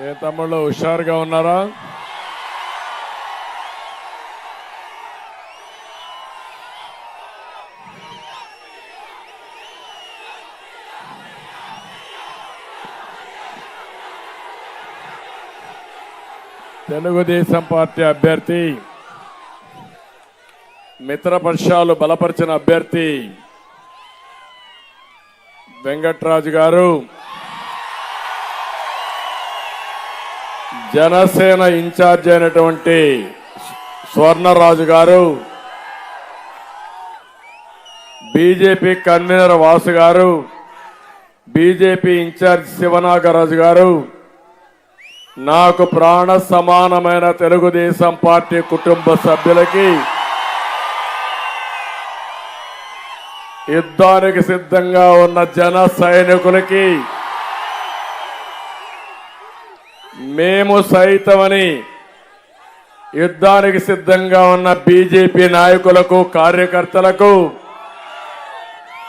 ఏ తమ్ముళ్ళు హుషారుగా ఉన్నారా? తెలుగుదేశం పార్టీ అభ్యర్థి, మిత్రపక్షాలు బలపరిచిన అభ్యర్థి వెంకట్రాజు గారు, జనసేన ఇన్ఛార్జ్ అయినటువంటి స్వర్ణరాజు గారు, బీజేపీ కన్వీనర్ వాసు గారు, బీజేపీ ఇన్ఛార్జ్ శివనాగరాజు గారు, నాకు ప్రాణ సమానమైన తెలుగుదేశం పార్టీ కుటుంబ సభ్యులకి, యుద్ధానికి సిద్ధంగా ఉన్న జన సైనికులకి, మేము సైతమని యుద్ధానికి సిద్ధంగా ఉన్న బీజేపీ నాయకులకు, కార్యకర్తలకు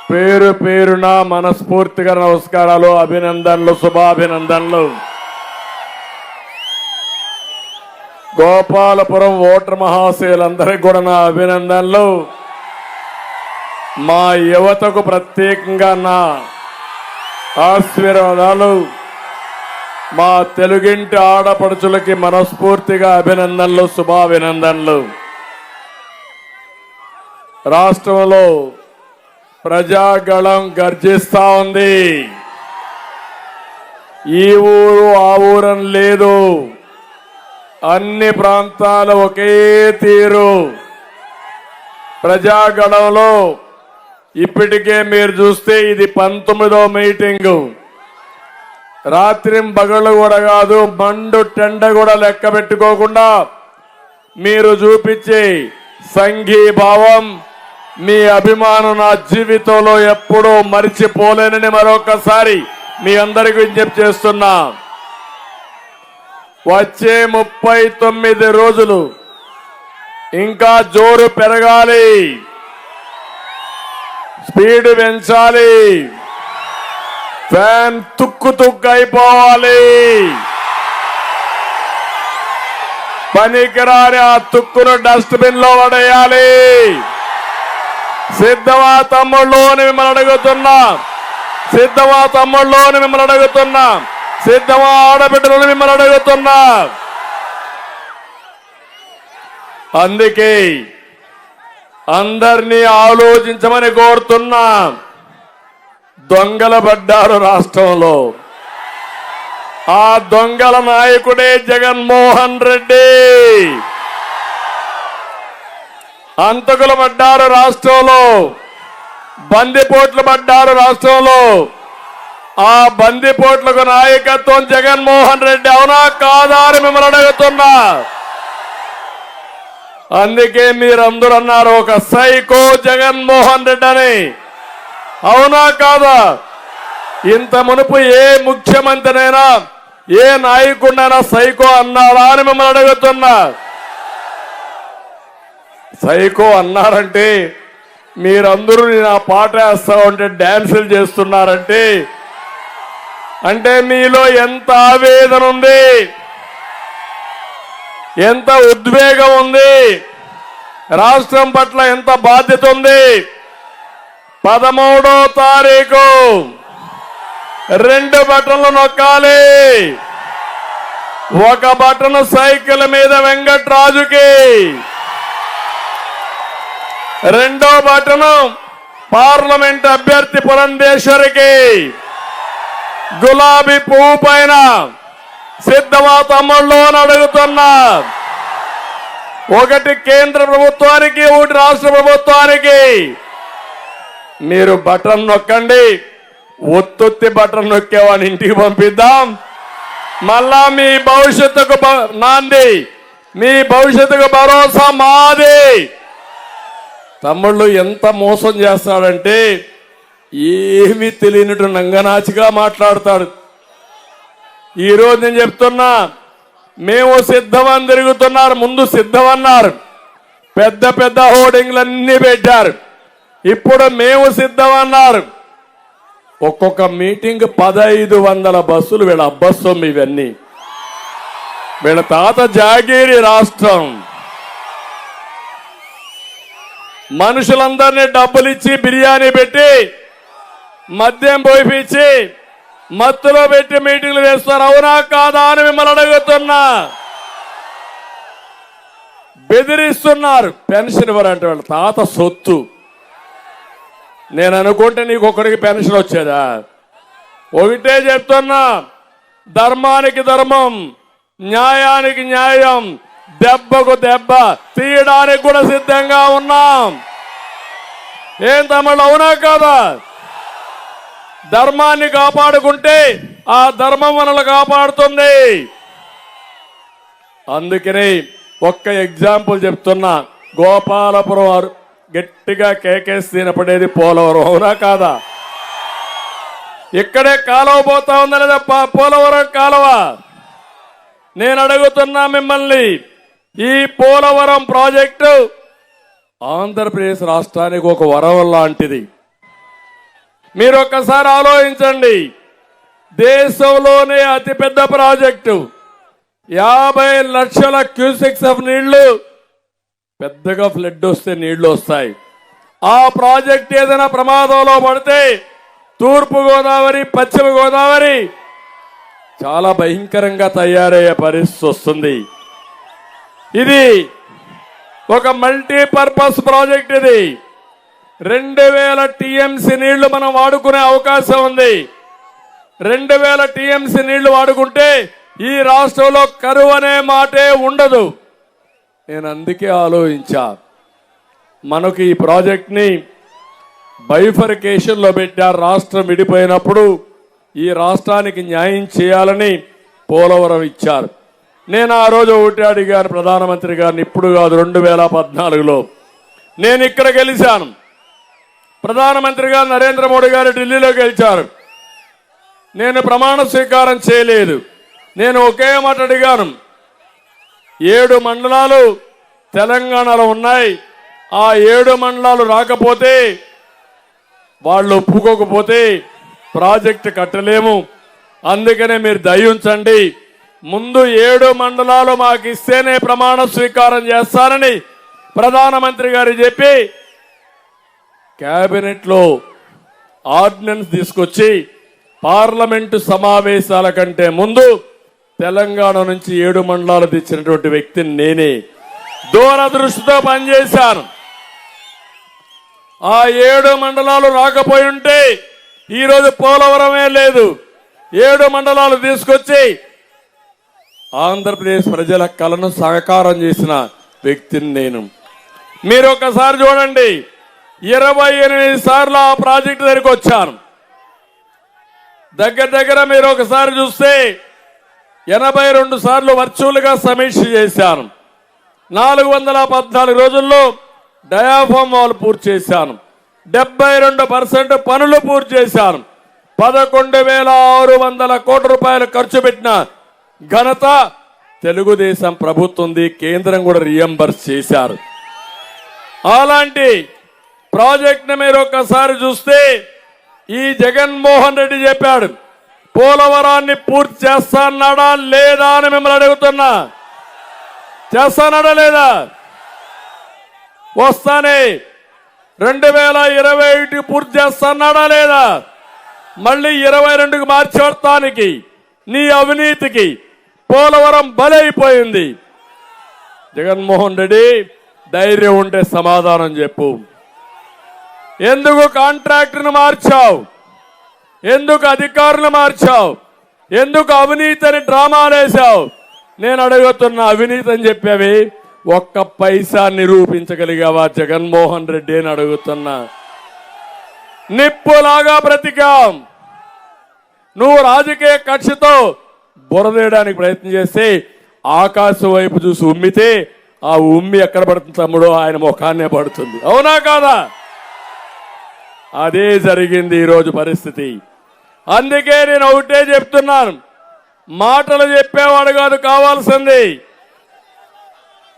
పేరు పేరున మనస్ఫూర్తిగా నమస్కారాలు, అభినందనలు, శుభాభినందనలు. గోపాలపురం ఓటర్ మహాశయులందరికీ కూడా నా అభినందనలు. మా యువతకు ప్రత్యేకంగా నా ఆశీర్వాదాలు. మా తెలుగింటి ఆడపడుచులకి మనస్ఫూర్తిగా అభినందనలు, శుభాభినందనలు. రాష్ట్రంలో ప్రజాగళం గర్జిస్తా ఉంది. ఈ ఊరు ఆ ఊరని లేదు, అన్ని ప్రాంతాలు ఒకే తీరు. ప్రజాగణంలో ఇప్పటికే మీరు చూస్తే ఇది 19వ మీటింగు. రాత్రింబగళ్ళు కూడా కాదు, మండు టెండ కూడా లెక్క పెట్టుకోకుండా మీరు చూపించే సంఘీభావం, మీ అభిమానం నా జీవితంలో ఎప్పుడూ మరిచిపోలేనని మరొకసారి మీ అందరికీ విజ్ఞప్తి చేస్తున్నా. వచ్చే 39 రోజులు ఇంకా జోరు పెరగాలి, స్పీడ్ పెంచాలి, ఫ్యాన్ తుక్కు అయిపోవాలి. పనికిరాని ఆ తుక్కును డస్ట్బిన్ లో పడేయాలి. సిద్ధమా తమ్ముళ్ళు అని మిమ్మల్ని అడుగుతున్నా, సిద్ధమా తమ్ముళ్ళు అని మిమ్మల్ని అడుగుతున్నా, సిద్ధమా ఆడబిడ్డలను మిమ్మల్ని అడుగుతున్నా. అందుకే అందరినీ ఆలోచించమని కోరుతున్నా. దొంగలు పడ్డారు రాష్ట్రంలో. ఆ దొంగల నాయకుడే జగన్మోహన్ రెడ్డి. అంతకులు పడ్డారు రాష్ట్రంలో, బందిపోట్లు పడ్డారు రాష్ట్రంలో. ఆ బందిపోట్లకు నాయకత్వం జగన్మోహన్ రెడ్డి. అవునా కాదా అని మిమ్మల్ని అడుగుతున్నా. అందుకే మీరందరూ అన్నారు ఒక సైకో జగన్మోహన్ రెడ్డి అని. అవునా కాదా? ఇంత మునుపు ఏ ముఖ్యమంత్రినైనా, ఏ నాయకుడినైనా సైకో అన్నారా అని మిమ్మల్ని అడుగుతున్నా. సైకో అన్నారంటే మీరందరూ నా పాట వేస్తా ఉంటే డాన్సులు చేస్తున్నారంటే అంటే మీలో ఎంత ఆవేదన ఉంది, ఎంత ఉద్వేగం ఉంది, రాష్ట్రం పట్ల ఎంత బాధ్యత ఉంది. 13వ తారీఖు 2 బటన్లు నొక్కాలి. ఒక బటన్ సైకిల్ మీద వెంకట్రాజుకి, రెండో బటన్ పార్లమెంట్ అభ్యర్థి పురంధేశ్వరికి. గులాబీ పువ్వు పైన సిద్ధమా తమ్ముళ్ళు అని అడుగుతున్నా. ఒకటి కేంద్ర ప్రభుత్వానికి, ఒకటి రాష్ట్ర ప్రభుత్వానికి. మీరు బటన్ నొక్కండి. ఒత్తొత్తి బటన్ నొక్కేవాడిని ఇంటికి పంపిద్దాం. మళ్ళా మీ భవిష్యత్తుకు నాంది, మీ భవిష్యత్తుకు భరోసా మాది. తమ్ముళ్ళు ఎంత మోసం చేస్తాడంటే ఏమీ తెలియనట్టు నంగనాచిగా మాట్లాడతాడు. ఈరోజు నేను చెప్తున్నా, మేము సిద్ధమని తిరుగుతున్నారు. ముందు సిద్ధమన్నారు, పెద్ద పెద్ద హోర్డింగ్లన్నీ పెట్టారు. ఇప్పుడు మేము సిద్ధమన్నారు. ఒక్కొక్క మీటింగ్ 1500 బస్సులు. వీళ్ళ అబ్బస్సొమ్ము ఇవన్నీ. వీళ్ళ తాత జాగీరి రాష్ట్రం. మనుషులందరినీ డబ్బులిచ్చి బిర్యానీ పెట్టి మద్యం పోయిపించి మత్తులో పెట్టి మీటింగ్లు వేస్తారు. అవునా కాదా అని మిమ్మల్ని అడుగుతున్నా. బెదిరిస్తున్నారు. పెన్షన్ ఇవ్వరంటే వాళ్ళ తాత సొత్తు. నేను అనుకుంటే నీకు ఒక్కడికి పెన్షన్ వచ్చేదా? ఒకటే చెప్తున్నా, ధర్మానికి ధర్మం, న్యాయానికి న్యాయం, దెబ్బకు దెబ్బ తీయడానికి కూడా సిద్ధంగా ఉన్నాం. ఏం తమ్ముళ్ళు, అవునా కాదా? ధర్మాన్ని కాపాడుకుంటే ఆ ధర్మం మనల్ని కాపాడుతుంది. అందుకని ఒక్క ఎగ్జాంపుల్ చెప్తున్నా. గోపాలపురం గట్టిగా కేకేసి తినపడేది పోలవరం, అవునా కాదా? ఇక్కడే కాలువ పోతా ఉందా లేదా పోలవరం కాలువ? నేను అడుగుతున్నా మిమ్మల్ని, ఈ పోలవరం ప్రాజెక్టు ఆంధ్రప్రదేశ్ రాష్ట్రానికి ఒక వరం లాంటిది. మీరు ఒక్కసారి ఆలోచించండి. దేశంలోనే అతిపెద్ద ప్రాజెక్టు, 50 లక్షల క్యూసెక్స్ ఆఫ్ నీళ్లు. పెద్దగా ఫ్లడ్ వస్తే నీళ్లు వస్తాయి. ఆ ప్రాజెక్ట్ ఏదైనా ప్రమాదంలో పడితే తూర్పు గోదావరి, పశ్చిమ గోదావరి చాలా భయంకరంగా తయారయ్యే పరిస్థితి వస్తుంది. ఇది ఒక మల్టీపర్పస్ ప్రాజెక్ట్. ఇది 2000 టీఎంసీ నీళ్లు మనం వాడుకునే అవకాశం ఉంది. 2000 టీఎంసీ నీళ్లు వాడుకుంటే ఈ రాష్ట్రంలో కరువు అనే మాటే ఉండదు. నేను అందుకే ఆలోచించా, మనకు ఈ ప్రాజెక్ట్ ని బైఫర్కేషన్ లో పెట్టారు. రాష్ట్రం విడిపోయినప్పుడు ఈ రాష్ట్రానికి న్యాయం చేయాలని పోలవరం ఇచ్చారు. నేను ఆ రోజు ఒకటి అడిగాను ప్రధానమంత్రి గారిని, ఇప్పుడు కాదు 2014లో నేను ఇక్కడ గెలిచాను. ప్రధానమంత్రి గారు నరేంద్ర మోడీ గారు ఢిల్లీలో గెలిచారు. నేను ప్రమాణ స్వీకారం చేయలేదు. నేను ఒకే మాట అడిగాను, 7 మండలాలు తెలంగాణలో ఉన్నాయి. ఆ 7 మండలాలు రాకపోతే, వాళ్ళు ఒప్పుకోకపోతే ప్రాజెక్టు కట్టలేము. అందుకనే మీరు దయించండి, ముందు 7 మండలాలు మాకు ఇస్తేనే ప్రమాణ స్వీకారం చేస్తానని ప్రధానమంత్రి గారు చెప్పి కేబినెట్ లో ఆర్డినెన్స్ తీసుకొచ్చి పార్లమెంటు సమావేశాల కంటే ముందు తెలంగాణ నుంచి 7 మండలాలు తెచ్చినటువంటి వ్యక్తిని నేనే. దూరదృష్టితో పనిచేశాను. ఆ 7 మండలాలు రాకపోయి ఉంటే ఈరోజు పోలవరమే లేదు. 7 మండలాలు తీసుకొచ్చి ఆంధ్రప్రదేశ్ ప్రజల కలను సహకారం చేసిన వ్యక్తిని నేను. మీరు ఒకసారి చూడండి, 28 సార్లు ఆ ప్రాజెక్టు దగ్గరికి వచ్చాను. దగ్గర మీరు ఒకసారి చూస్తే 82 సార్లు వర్చువల్ గా సమీక్ష చేశాను. 414 రోజుల్లో డయాఫామ్ వాల్ పూర్తి చేశాను. 72% పనులు పూర్తి చేశాను. 11,600 కోట్ల రూపాయలు ఖర్చు పెట్టిన ఘనత తెలుగుదేశం ప్రభుత్వంది. కేంద్రం కూడా రియంబర్స్ చేశారు. అలాంటి ప్రాజెక్ట్ ని మీరు ఒక్కసారి చూస్తే, ఈ జగన్మోహన్ రెడ్డి చెప్పాడు పోలవరాన్ని పూర్తి చేస్తానడా లేదా అని మిమ్మల్ని అడుగుతున్నా. చేస్తానడా లేదా? వస్తానే 2021 పూర్తి చేస్తానడా లేదా? మళ్ళీ 22కి మార్చేస్తానికి నీ అవినీతికి పోలవరం బలైపోయింది. జగన్మోహన్ రెడ్డి, ధైర్యం ఉంటే సమాధానం చెప్పు. ఎందుకు కాంట్రాక్టర్ను మార్చావు? ఎందుకు అధికారులు మార్చావు? ఎందుకు అవినీతి అని డ్రామాలేశావు? నేను అడుగుతున్నా, అవినీతి అని చెప్పేవి ఒక్క పైసా నిరూపించగలిగావా జగన్మోహన్ రెడ్డి అని అడుగుతున్నా. నిప్పులాగా బ్రతికాం. నువ్వు రాజకీయ కక్షతో బురదేయడానికి ప్రయత్నం చేస్తే ఆకాశం వైపు చూసి ఉమ్మితే ఆ ఉమ్మి ఎక్కడ పడుతుంది తమ్ముడో, ఆయన ముఖాన్నే పడుతుంది. అవునా కాదా? అదే జరిగింది ఈరోజు పరిస్థితి. అందుకే నేను ఒకటే చెప్తున్నాను, మాటలు చెప్పేవాడు కాదు కావాల్సింది.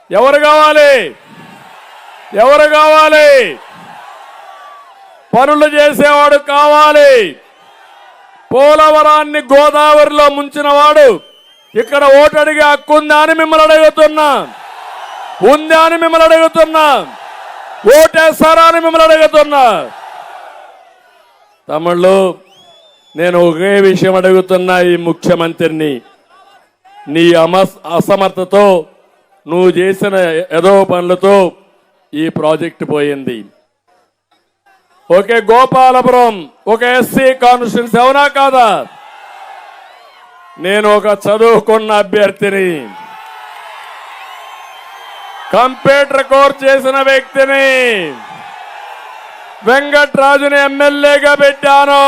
ఎవరు కావాలి? ఎవరు కావాలి? పనులు చేసేవాడు కావాలి. పోలవరాన్ని గోదావరిలో ముంచిన వాడు ఇక్కడ ఓటు అడిగే హక్కు ఉందా అని మిమ్మల్ని అడుగుతున్నా, ఉందా అని మిమ్మల్ని అడుగుతున్నా, ఓటేస్తారా అని మిమ్మల్ని అడుగుతున్నా. తమ్ముళ్ళు, నేను ఒకే విషయం అడుగుతున్నా ఈ ముఖ్యమంత్రిని, నీ అసమర్థతో నువ్వు చేసిన ఏదో పనులతో ఈ ప్రాజెక్టు పోయింది. ఒకే గోపాలపురం ఒక ఎస్సీ కాన్స్టిట్యూన్సీ, అవునా కాదా? నేను ఒక చదువుకున్న అభ్యర్థిని, కంప్యూటర్ కోర్స్ చేసిన వ్యక్తిని, వెంకట్రాజుని ఎమ్మెల్యేగా పెట్టాను.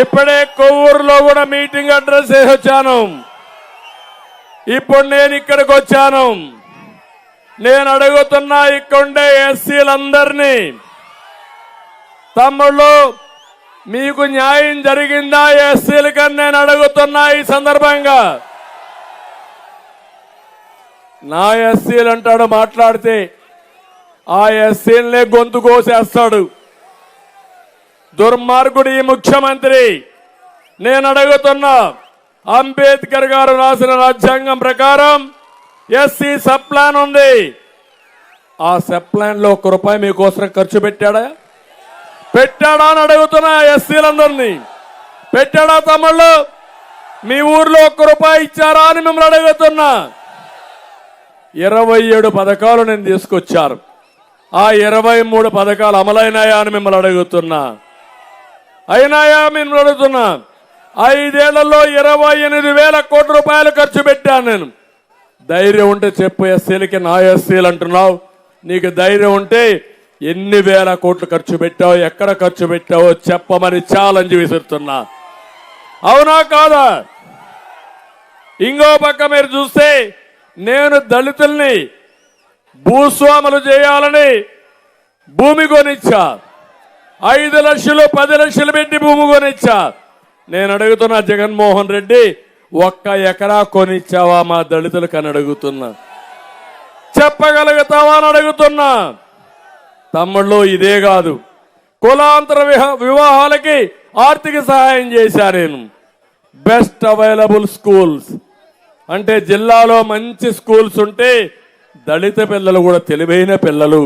ఇప్పుడే కొవ్వూరులో కూడా మీటింగ్ అడ్రస్ చేసి వచ్చాను. ఇప్పుడు నేను ఇక్కడికి వచ్చాను. నేను అడుగుతున్నా ఇక్కడుండే ఎస్సీలందరినీ, తమ్ముళ్ళు మీకు న్యాయం జరిగిందా ఎస్సీలకని నేను అడుగుతున్నా. ఈ సందర్భంగా నా ఎస్సీలు అంటాడు, మాట్లాడితే ఆ ఎస్సీలనే గొంతు కోసేస్తాడు దుర్మార్గుడు ఈ ముఖ్యమంత్రి. నేను అడుగుతున్నా, అంబేద్కర్ గారు రాసిన రాజ్యాంగం ప్రకారం ఎస్సీ సబ్ ప్లాన్ ఉంది. ఆ సబ్ ప్లాన్ లో ₹1 మీకోసం ఖర్చు పెట్టాడా అని అడుగుతున్నా. ఎస్సీలందరినీ పెట్టాడా తమ్ముళ్ళు? మీ ఊర్లో ₹1 ఇచ్చారా అని మిమ్మల్ని అడుగుతున్నా. 27 పథకాలు నేను తీసుకొచ్చాను. ఆ 23 పథకాలు అమలైనాయా అని మిమ్మల్ని అడుగుతున్నా. అయినాయా మిమ్మల్ని అడుగుతున్నా. 5 ఏళ్లలో 28,000 కోట్ల రూపాయలు ఖర్చు పెట్టాను నేను. ధైర్యం ఉంటే చెప్పు, ఎస్సీలకి నా ఎస్సీలు అంటున్నావు. నీకు ధైర్యం ఉంటే ఎన్ని వేల కోట్లు ఖర్చు పెట్టావు, ఎక్కడ ఖర్చు పెట్టావో చెప్పమని ఛాలెంజ్ విసురుతున్నా. అవునా కాదా? ఇంకో పక్క మీరు చూస్తే నేను దళితుల్ని భూస్వాములు చేయాలని భూమి కొనిచ్చా. 5 లక్షలు 10 లక్షలు పెట్టి భూమి కొనిచ్చా. నేను అడుగుతున్నా, జగన్మోహన్ రెడ్డి 1 ఎకరా కొనిచ్చావా మా దళితులకు అని అడుగుతున్నా. చెప్పగలుగుతావా అని అడుగుతున్నా. తమ్ముళ్ళు, ఇదే కాదు, కులాంతర వివాహాలకి ఆర్థిక సహాయం చేశా నేను. బెస్ట్ అవైలబుల్ స్కూల్స్ అంటే జిల్లాలో మంచి స్కూల్స్ ఉంటే దళిత పిల్లలు కూడా తెలివైన పిల్లలు,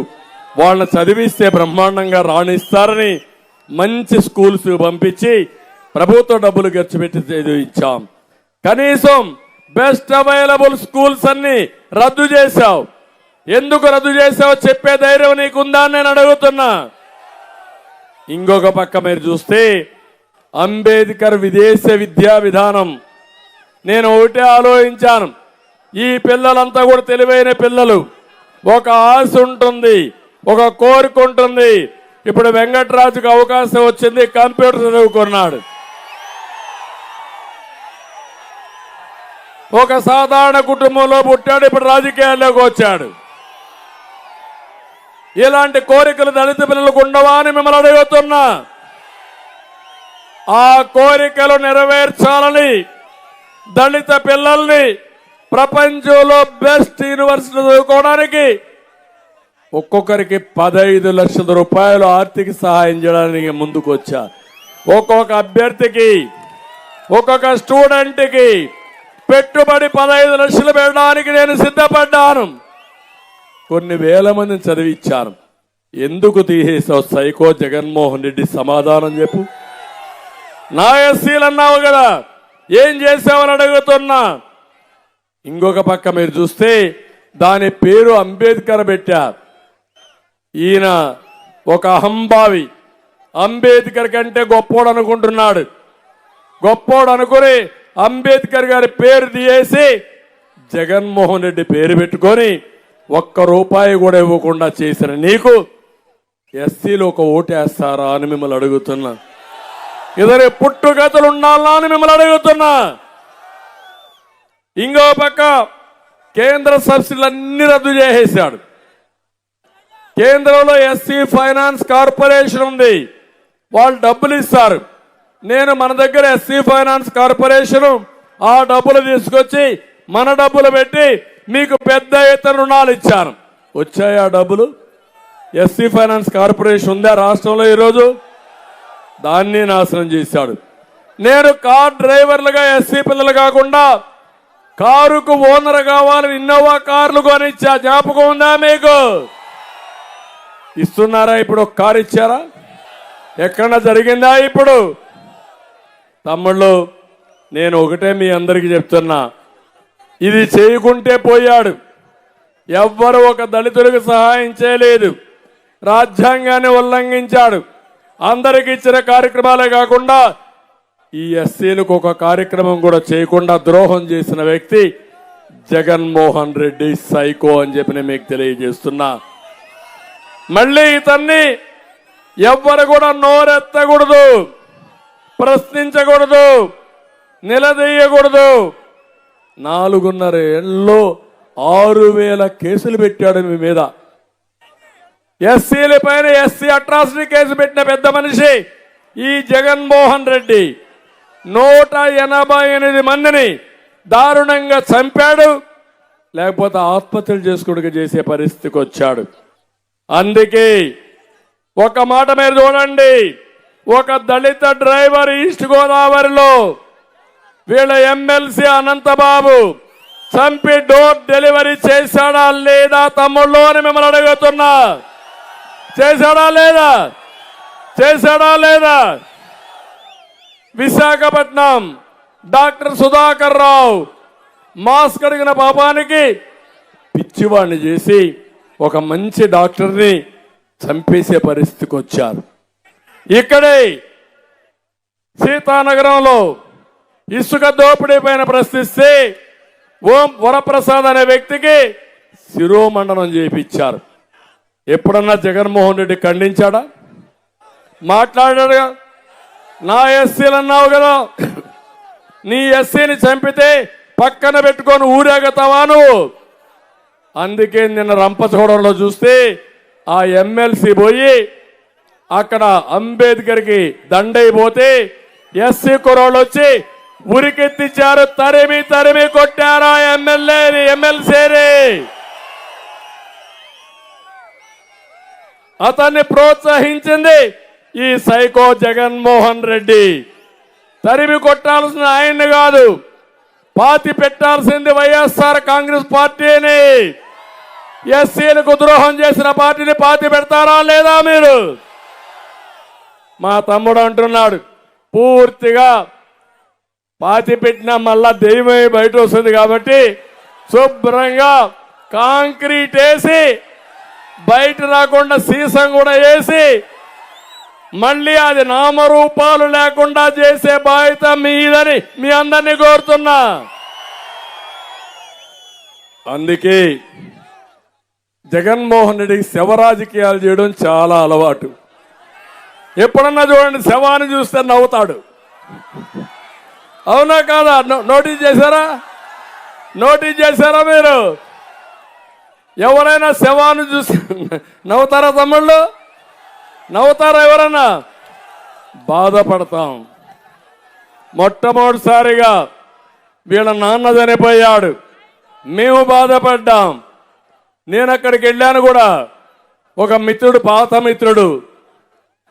వాళ్ళని చదివిస్తే బ్రహ్మాండంగా రాణిస్తారని మంచి స్కూల్స్ పంపించి ప్రభుత్వ డబ్బులు ఖర్చు పెట్టి చదివించాం. కనీసం బెస్ట్ అవైలబుల్ స్కూల్స్ అన్ని రద్దు చేశావు. ఎందుకు రద్దు చేశావో చెప్పే ధైర్యం నీకుందా అని నేను అడుగుతున్నా. ఇంకొక పక్క మీరు చూస్తే అంబేద్కర్ విదేశ విద్యా విధానం, నేను ఒకటే ఆలోచించాను. ఈ పిల్లలంతా కూడా తెలివైన పిల్లలు, ఒక ఆశ ఉంటుంది, ఒక కోరిక ఉంటుంది. ఇప్పుడు వెంకట్రాజుకు అవకాశం వచ్చింది, కంప్యూటర్ చదువుకున్నాడు. ఒక సాధారణ కుటుంబంలో పుట్టాడు, ఇప్పుడు రాజకీయాల్లోకి వచ్చాడు. ఇలాంటి కోరికలు దళిత పిల్లలకు ఉండవా అని మిమ్మల్ని అడుగుతున్నా. ఆ కోరికలు నెరవేర్చాలని దళిత పిల్లల్ని ప్రపంచంలో బెస్ట్ యూనివర్సిటీ చదువుకోవడానికి ఒక్కొక్కరికి 15 లక్షల రూపాయలు ఆర్థిక సహాయం చేయడానికి ముందుకు వచ్చా. ఒక్కొక్క అభ్యర్థికి, ఒక్కొక్క స్టూడెంట్కి పెట్టుబడి 15 లక్షలు పెట్టడానికి నేను సిద్ధపడ్డాను. కొన్ని వేల మందిని చదివించాను. ఎందుకు తీసేసావు సైకో జగన్మోహన్ రెడ్డి? సమాధానం చెప్పు. నా ఎస్సీలు అన్నావు కదా, ఏం చేసావని అడుగుతున్నా. ఇంకొక పక్క మీరు చూస్తే దాని పేరు అంబేద్కర్ పెట్టారు. ఈయన ఒక అహంభావి, అంబేద్కర్ కంటే గొప్పోడు అనుకుంటున్నాడు. గొప్పోడు అనుకుని అంబేద్కర్ గారి పేరు తీసేసి జగన్మోహన్ రెడ్డి పేరు పెట్టుకొని ₹1 కూడా ఇవ్వకుండా చేసిన నీకు ఎస్సీలు ఒక ఓటేస్తారా అని మిమ్మల్ని అడుగుతున్నా. ఇద్దరు పుట్టుగతులు ఉండాలా అని మిమ్మల్ని అడుగుతున్నా. ఇంకో పక్క కేంద్ర సబ్సిడీలన్నీ రద్దు చేసేశాడు. కేంద్రంలో ఎస్సీ ఫైనాన్స్ కార్పొరేషన్ ఉంది, వాళ్ళు డబ్బులు ఇస్తారు. నేను మన దగ్గర ఎస్సీ ఫైనాన్స్ కార్పొరేషన్ ఆ డబ్బులు తీసుకొచ్చి మన డబ్బులు పెట్టి మీకు పెద్ద ఎత్తున రుణాలు ఇచ్చాను. వచ్చాయి ఆ డబ్బులు? ఎస్సీ ఫైనాన్స్ కార్పొరేషన్ ఉందా రాష్ట్రంలో ఈరోజు? దాన్ని నాశనం చేశాడు. నేను కార్ డ్రైవర్లుగా ఎస్సీ పిల్లలు కాకుండా కారుకు ఓనర్ కావాలని ఇన్నోవా కార్లు కొనిచ్చా. జ్ఞాపకం ఉందా మీకు? ఇస్తున్నారా? ఇప్పుడు ఒక కారు ఇచ్చారా? ఎక్కడన్నా జరిగిందా? ఇప్పుడు తమ్ముళ్ళు, నేను ఒకటే మీ అందరికీ చెప్తున్నా, ఇది చేయకుంటే పోయాడు. ఎవ్వరు ఒక దళితుడికి సహాయం చేయలేదు. రాజ్యాంగాన్ని ఉల్లంఘించాడు. అందరికి ఇచ్చిన కార్యక్రమాలే కాకుండా ఈ ఎస్సీలకు ఒక కార్యక్రమం కూడా చేయకుండా ద్రోహం చేసిన వ్యక్తి జగన్మోహన్ రెడ్డి సైకో అని చెప్పి నేను మీకు తెలియజేస్తున్నా. మళ్ళీ ఇతన్ని ఎవ్వరు కూడా నోరెత్తకూడదు, ప్రశ్నించకూడదు, నిలదీయకూడదు. 4.5 ఏళ్ళలో 6,000 కేసులు పెట్టాడు మీ మీద. ఎస్సీల పైన ఎస్సీ అట్రాసిటీ కేసు పెట్టిన పెద్ద మనిషి ఈ జగన్మోహన్ రెడ్డి 188 మందిని దారుణంగా చంపాడు. లేకపోతే ఆత్మహత్యలు చేసుకోవడానికి చేసే పరిస్థితికి వచ్చాడు. అందుకే ఒక మాట మీరు చూడండి, ఒక దళిత డ్రైవర్ ఈస్ట్ గోదావరిలో వీళ్ళ ఎమ్మెల్సీ అనంతబాబు చంపి డోర్ డెలివరీ చేశాడా లేదా తమ్ముళ్ళు అని మిమ్మల్ని అడుగుతున్నా. చేశాడా లేదా? చేశాడా లేదా? విశాఖపట్నం డాక్టర్ సుధాకర్ రావు మాస్క్ అడిగిన పాపానికి పిచ్చివాడిని చేసి ఒక మంచి డాక్టర్ని చంపేసే పరిస్థితికి వచ్చారు. ఇక్కడే సీతానగరంలో ఇసుక దోపిడీ పైన ప్రశ్నిస్తే ఓం వరప్రసాద్ అనే వ్యక్తికి శిరోమండనం చేయించారు. ఎప్పుడన్నా జగన్మోహన్ రెడ్డి ఖండించాడా? మాట్లాడాడుగా. నా ఎస్సీలు అన్నావు కదా, నీ ఎస్సీని చంపితే పక్కన పెట్టుకొని ఊరేగతావా నువ్వు? అందుకే నిన్న రంపచోడంలో చూస్తే ఆ ఎమ్మెల్సీ పోయి అక్కడ అంబేద్కర్కి దండైపోతే ఎస్సీ కుర్రోళ్ళు వచ్చి ఉరికెత్తిచ్చారు. తరిమి తరిమి కొట్టారా ఎమ్మెల్సీని. అతన్ని ప్రోత్సహించింది ఈ సైకో జగన్మోహన్ రెడ్డి. తరిమి కొట్టాల్సిన ఆయన్ని కాదు, పాతి పెట్టాల్సింది వైఎస్ఆర్ కాంగ్రెస్ పార్టీని. ఎస్సీలకు ద్రోహం చేసిన పార్టీని పాతి పెడతారా లేదా మీరు? మా తమ్ముడు అంటున్నాడు, పూర్తిగా పాతి పెట్టినా మళ్ళా దెయ్యమే బయట వస్తుంది కాబట్టి శుభ్రంగా కాంక్రీట్ వేసి బయట రాకుండా సీసం కూడా వేసి మళ్ళీ అది నామరూపాలు లేకుండా చేసే బాధ్యత మీదని మీ అందరినీ కోరుతున్నా. అందుకే జగన్మోహన్ రెడ్డికి శవ రాజకీయాలు చేయడం చాలా అలవాటు. ఎప్పుడన్నా చూడండి, శవాన్ని చూస్తే నవ్వుతాడు. అవునా కాదా? నోటీస్ చేశారా? నోటీస్ చేశారా మీరు? ఎవరైనా శవాన్ని చూసి నవ్వుతారా తమ్ముళ్ళు? నవ్వుతారా ఎవరన్నా? బాధపడతాం. మొట్టమొదటిసారిగా వీళ్ళ నాన్న చనిపోయాడు, మేము బాధపడ్డాం. నేను అక్కడికి వెళ్ళాను కూడా. ఒక మిత్రుడు, పాత మిత్రుడు,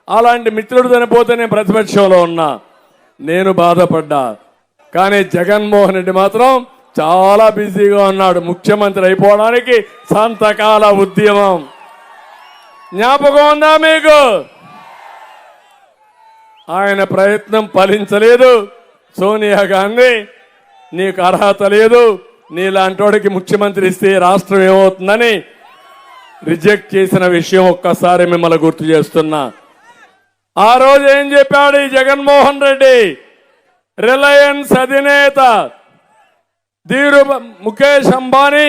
అలాంటి మిత్రుడు చనిపోతే నేను ప్రతిపక్షంలో ఉన్నా, నేను బాధపడ్డా. కానీ జగన్మోహన్ రెడ్డి మాత్రం చాలా బిజీగా ఉన్నాడు. ముఖ్యమంత్రి అయిపోవడానికి సంతకాల ఉద్యమం. జ్ఞాపకం ఉందా మీకు? ఆయన ప్రయత్నం ఫలించలేదు. సోనియా గాంధీ, నీకు అర్హత లేదు, నీలాంటోడికి ముఖ్యమంత్రి ఇస్తే రాష్ట్రం ఏమవుతుందని రిజెక్ట్ చేసిన విషయం ఒక్కసారి మిమ్మల్ని గుర్తు చేస్తున్నా. ఆ రోజు ఏం చెప్పాడు ఈ జగన్మోహన్ రెడ్డి? రిలయన్స్ అధినేత ధీరు ముఖేష్ అంబానీ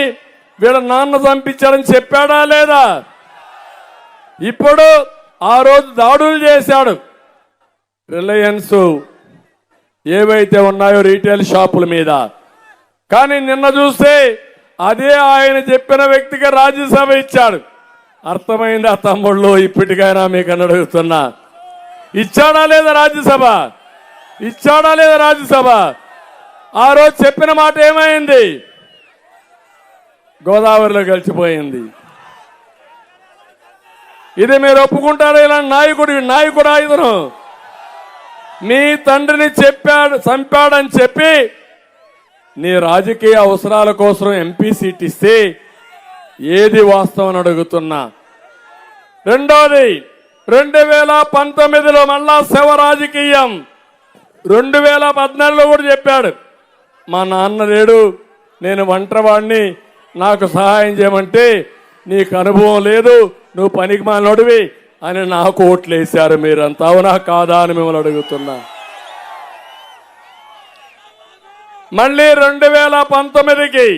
వీళ్ళ నాన్న చంపించాడని చెప్పాడా లేదా? ఇప్పుడు ఆ రోజు దాడులు చేశాడు. రిలయన్స్ ఏవైతే ఉన్నాయో రీటైల్ షాపుల మీద. కానీ నిన్న చూస్తే అదే ఆయన చెప్పిన వ్యక్తికి రాజ్యసభ ఇచ్చాడు. అర్థమైందా తమ్ముళ్ళు? ఇప్పటికైనా మీకు అని అడుగుతున్నా, ఇచ్చాడా లేదా రాజ్యసభ? ఇచ్చాడా లేదా రాజ్యసభ? ఆ రోజు చెప్పిన మాట ఏమైంది? గోదావరిలో కలిసిపోయింది. ఇది మీరు ఒప్పుకుంటారా? ఇలాంటి నాయకుడా ఇతను? మీ తండ్రిని చంపాడని చెప్పి నీ రాజకీయ అవసరాల కోసం ఎంపీ సీట్ ఇస్తే ఏది వాస్తవం అని అడుగుతున్నా. రెండోది 2019లో మళ్ళా శవ రాజకీయం. 2014లో కూడా చెప్పాడు, మా నాన్న లేడు, నేను ఒంటరివాడిని, నాకు సహాయం చేయమంటే నీకు అనుభవం లేదు, నువ్వు పనికి మాలినోడివి అని నాకు ఓట్లేశారు మీరంతా. అవునా కాదా అని మిమ్మల్ని అడుగుతున్నా. మళ్ళీ 2019కి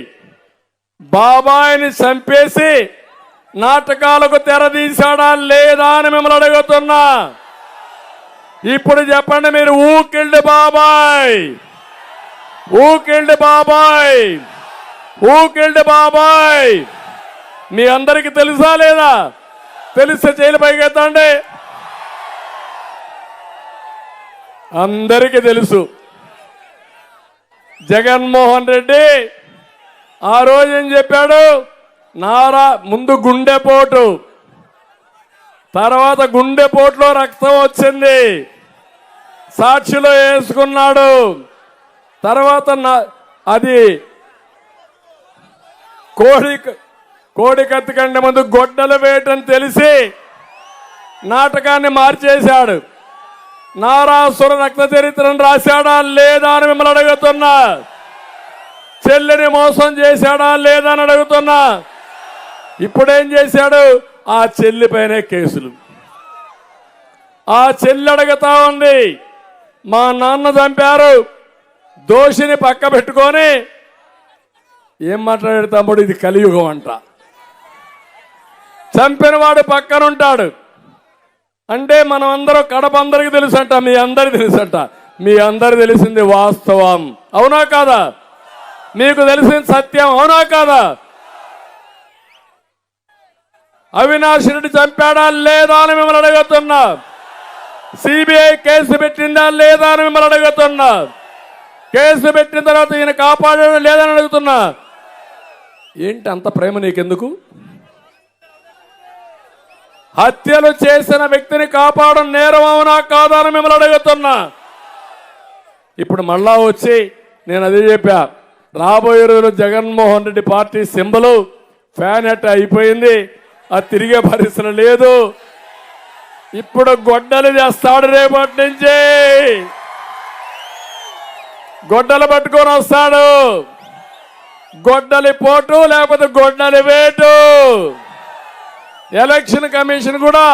బాబాయిని చంపేసి నాటకాలకు తెరదీశాడా లేదా అని మిమ్మల్ని అడుగుతున్నా. ఇప్పుడు చెప్పండి మీరు, ఊ కిల్డ్ బాబాయ్, ఊ కిల్డ్ బాబాయ్, ఊ కిల్డ్ బాబాయ్ మీ అందరికి తెలుసా లేదా? తెలిస్తే చేయలు పైకెత్తండి. అందరికీ తెలుసు. జగన్మోహన్ రెడ్డి ఆ రోజు ఏం చెప్పాడు? ముందు గుండెపోటు, తర్వాత గుండెపోటులో రక్తం వచ్చింది, సాక్షిలో వేసుకున్నాడు. తర్వాత అది కోడి కత్తి కంటే ముందు గొడ్డలు వేయటని తెలిసి నాటకాన్ని మార్చేశాడు. నారాసుర రక్త చరిత్రను రాశాడా లేదా అని మిమ్మల్ని అడుగుతున్నా. చెల్లిని మోసం చేశాడా లేదా అని అడుగుతున్నా. ఇప్పుడేం చేశాడు? ఆ చెల్లి పైనే కేసులు. ఆ చెల్లి అడుగుతా ఉంది, మా నాన్న చంపారు, దోషిని పక్క పెట్టుకొని ఏం మాట్లాడాడు తమ్ముడు? ఇది కలియుగం అంట. చంపిన వాడు పక్కనుంటాడు అంటే మనం అందరూ కడప అందరికి తెలుసంట, మీ అందరికి తెలుసంట. మీ అందరికి తెలిసింది వాస్తవం, అవునా కాదా? మీకు తెలిసింది సత్యం, అవునా కాదా? అవినాష్ రెడ్డి చంపాడా లేదా అని మిమ్మల్ని అడుగుతున్నా. సిబిఐ కేసు పెట్టిందా లేదా అని మిమ్మల్ని అడుగుతున్నా. కేసు పెట్టిన తర్వాత ఈయన కాపాడాడు లేదని అడుగుతున్నా. ఏంటి అంత ప్రేమ నీకెందుకు? హత్యలు చేసిన వ్యక్తిని కాపాడడం నేరం, అవునా కాదా అని మిమ్మల్ని అడుగుతున్నా. ఇప్పుడు మళ్ళా వచ్చి నేను అదే చెప్పా, రాబోయే రోజులు Jaganmohan Reddy party symbol fan at అయిపోయింది, అది తిరిగే పరిస్థితి లేదు. ఇప్పుడు గొడ్డలు చేస్తాడు, రేపటి నుంచి గొడ్డలు పట్టుకొని వస్తాడు. గొడ్డలి పోటు లేకపోతే గొడ్డలి వేటు. ఎలక్షన్ కమిషన్ కూడా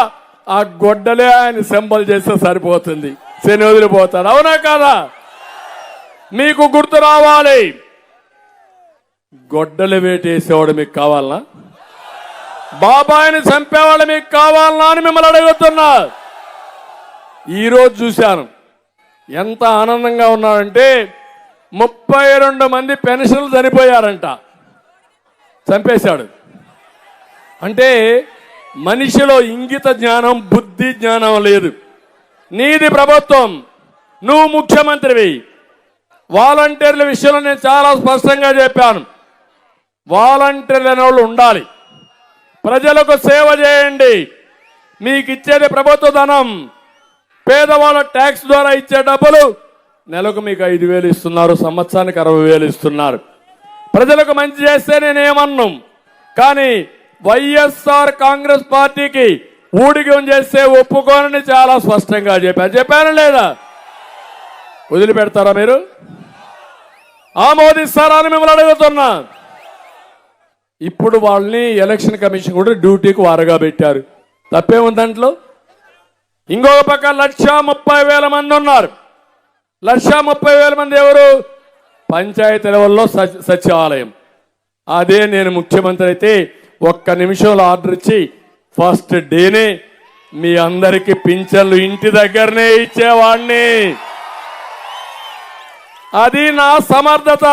ఆ గొడ్డలే ఆయన సింబల్ చేస్తే సరిపోతుంది, శని వదిలిపోతాడు, అవునా కాదా? మీకు గుర్తు రావాలి, గొడ్డలి వేటేసేవాడు మీకు కావాలనా? బాబాయిని చంపేవాళ్ళు మీకు కావాలనా అని మిమ్మల్ని అడుగుతున్నా. ఈరోజు చూశాను ఎంత ఆనందంగా ఉన్నారంటే 32 మంది పెన్షన్లు చనిపోయారంట, చంపేశాడు. అంటే మనిషిలో ఇంగిత జ్ఞానం, బుద్ధి జ్ఞానం లేదు. నీది ప్రభుత్వం, నువ్వు ముఖ్యమంత్రివి. వాలంటీర్ల విషయంలో నేను చాలా స్పష్టంగా చెప్పాను, వాలంటీర్లు అనే వాళ్ళు ఉండాలి, ప్రజలకు సేవ చేయండి. మీకు ఇచ్చేది ప్రభుత్వ ధనం, పేదవాళ్ళ ట్యాక్స్ ద్వారా ఇచ్చే డబ్బులు నెలకు మీకు 5,000 ఇస్తున్నారు, సంవత్సరానికి 60,000 ఇస్తున్నారు. ప్రజలకు మంచి చేస్తే నేనేమన్నాను, కానీ వైఎస్ఆర్ కాంగ్రెస్ పార్టీకి ఊడిగం చేస్తే ఒప్పుకోనని చాలా స్పష్టంగా చెప్పాను లేదా? వదిలిపెడతారా మీరు? ఆమోదిస్తారా అని మిమ్మల్ని అడుగుతున్నా. ఇప్పుడు వాళ్ళని ఎలక్షన్ కమిషన్ కూడా డ్యూటీకి వారగా పెట్టారు, తప్పేముంది దాంట్లో? ఇంకొక పక్క 1,30,000 మంది ఉన్నారు. 1,30,000 మంది ఎవరు? పంచాయతీ లెవెల్లో సచివాలయం. అదే నేను ముఖ్యమంత్రి అయితే ఒక్క నిమిషంలో ఆర్డర్ ఇచ్చి ఫస్ట్ డేనే మీ అందరికీ పింఛన్లు ఇంటి దగ్గరనే ఇచ్చేవాడిని. అది నా సమర్థత.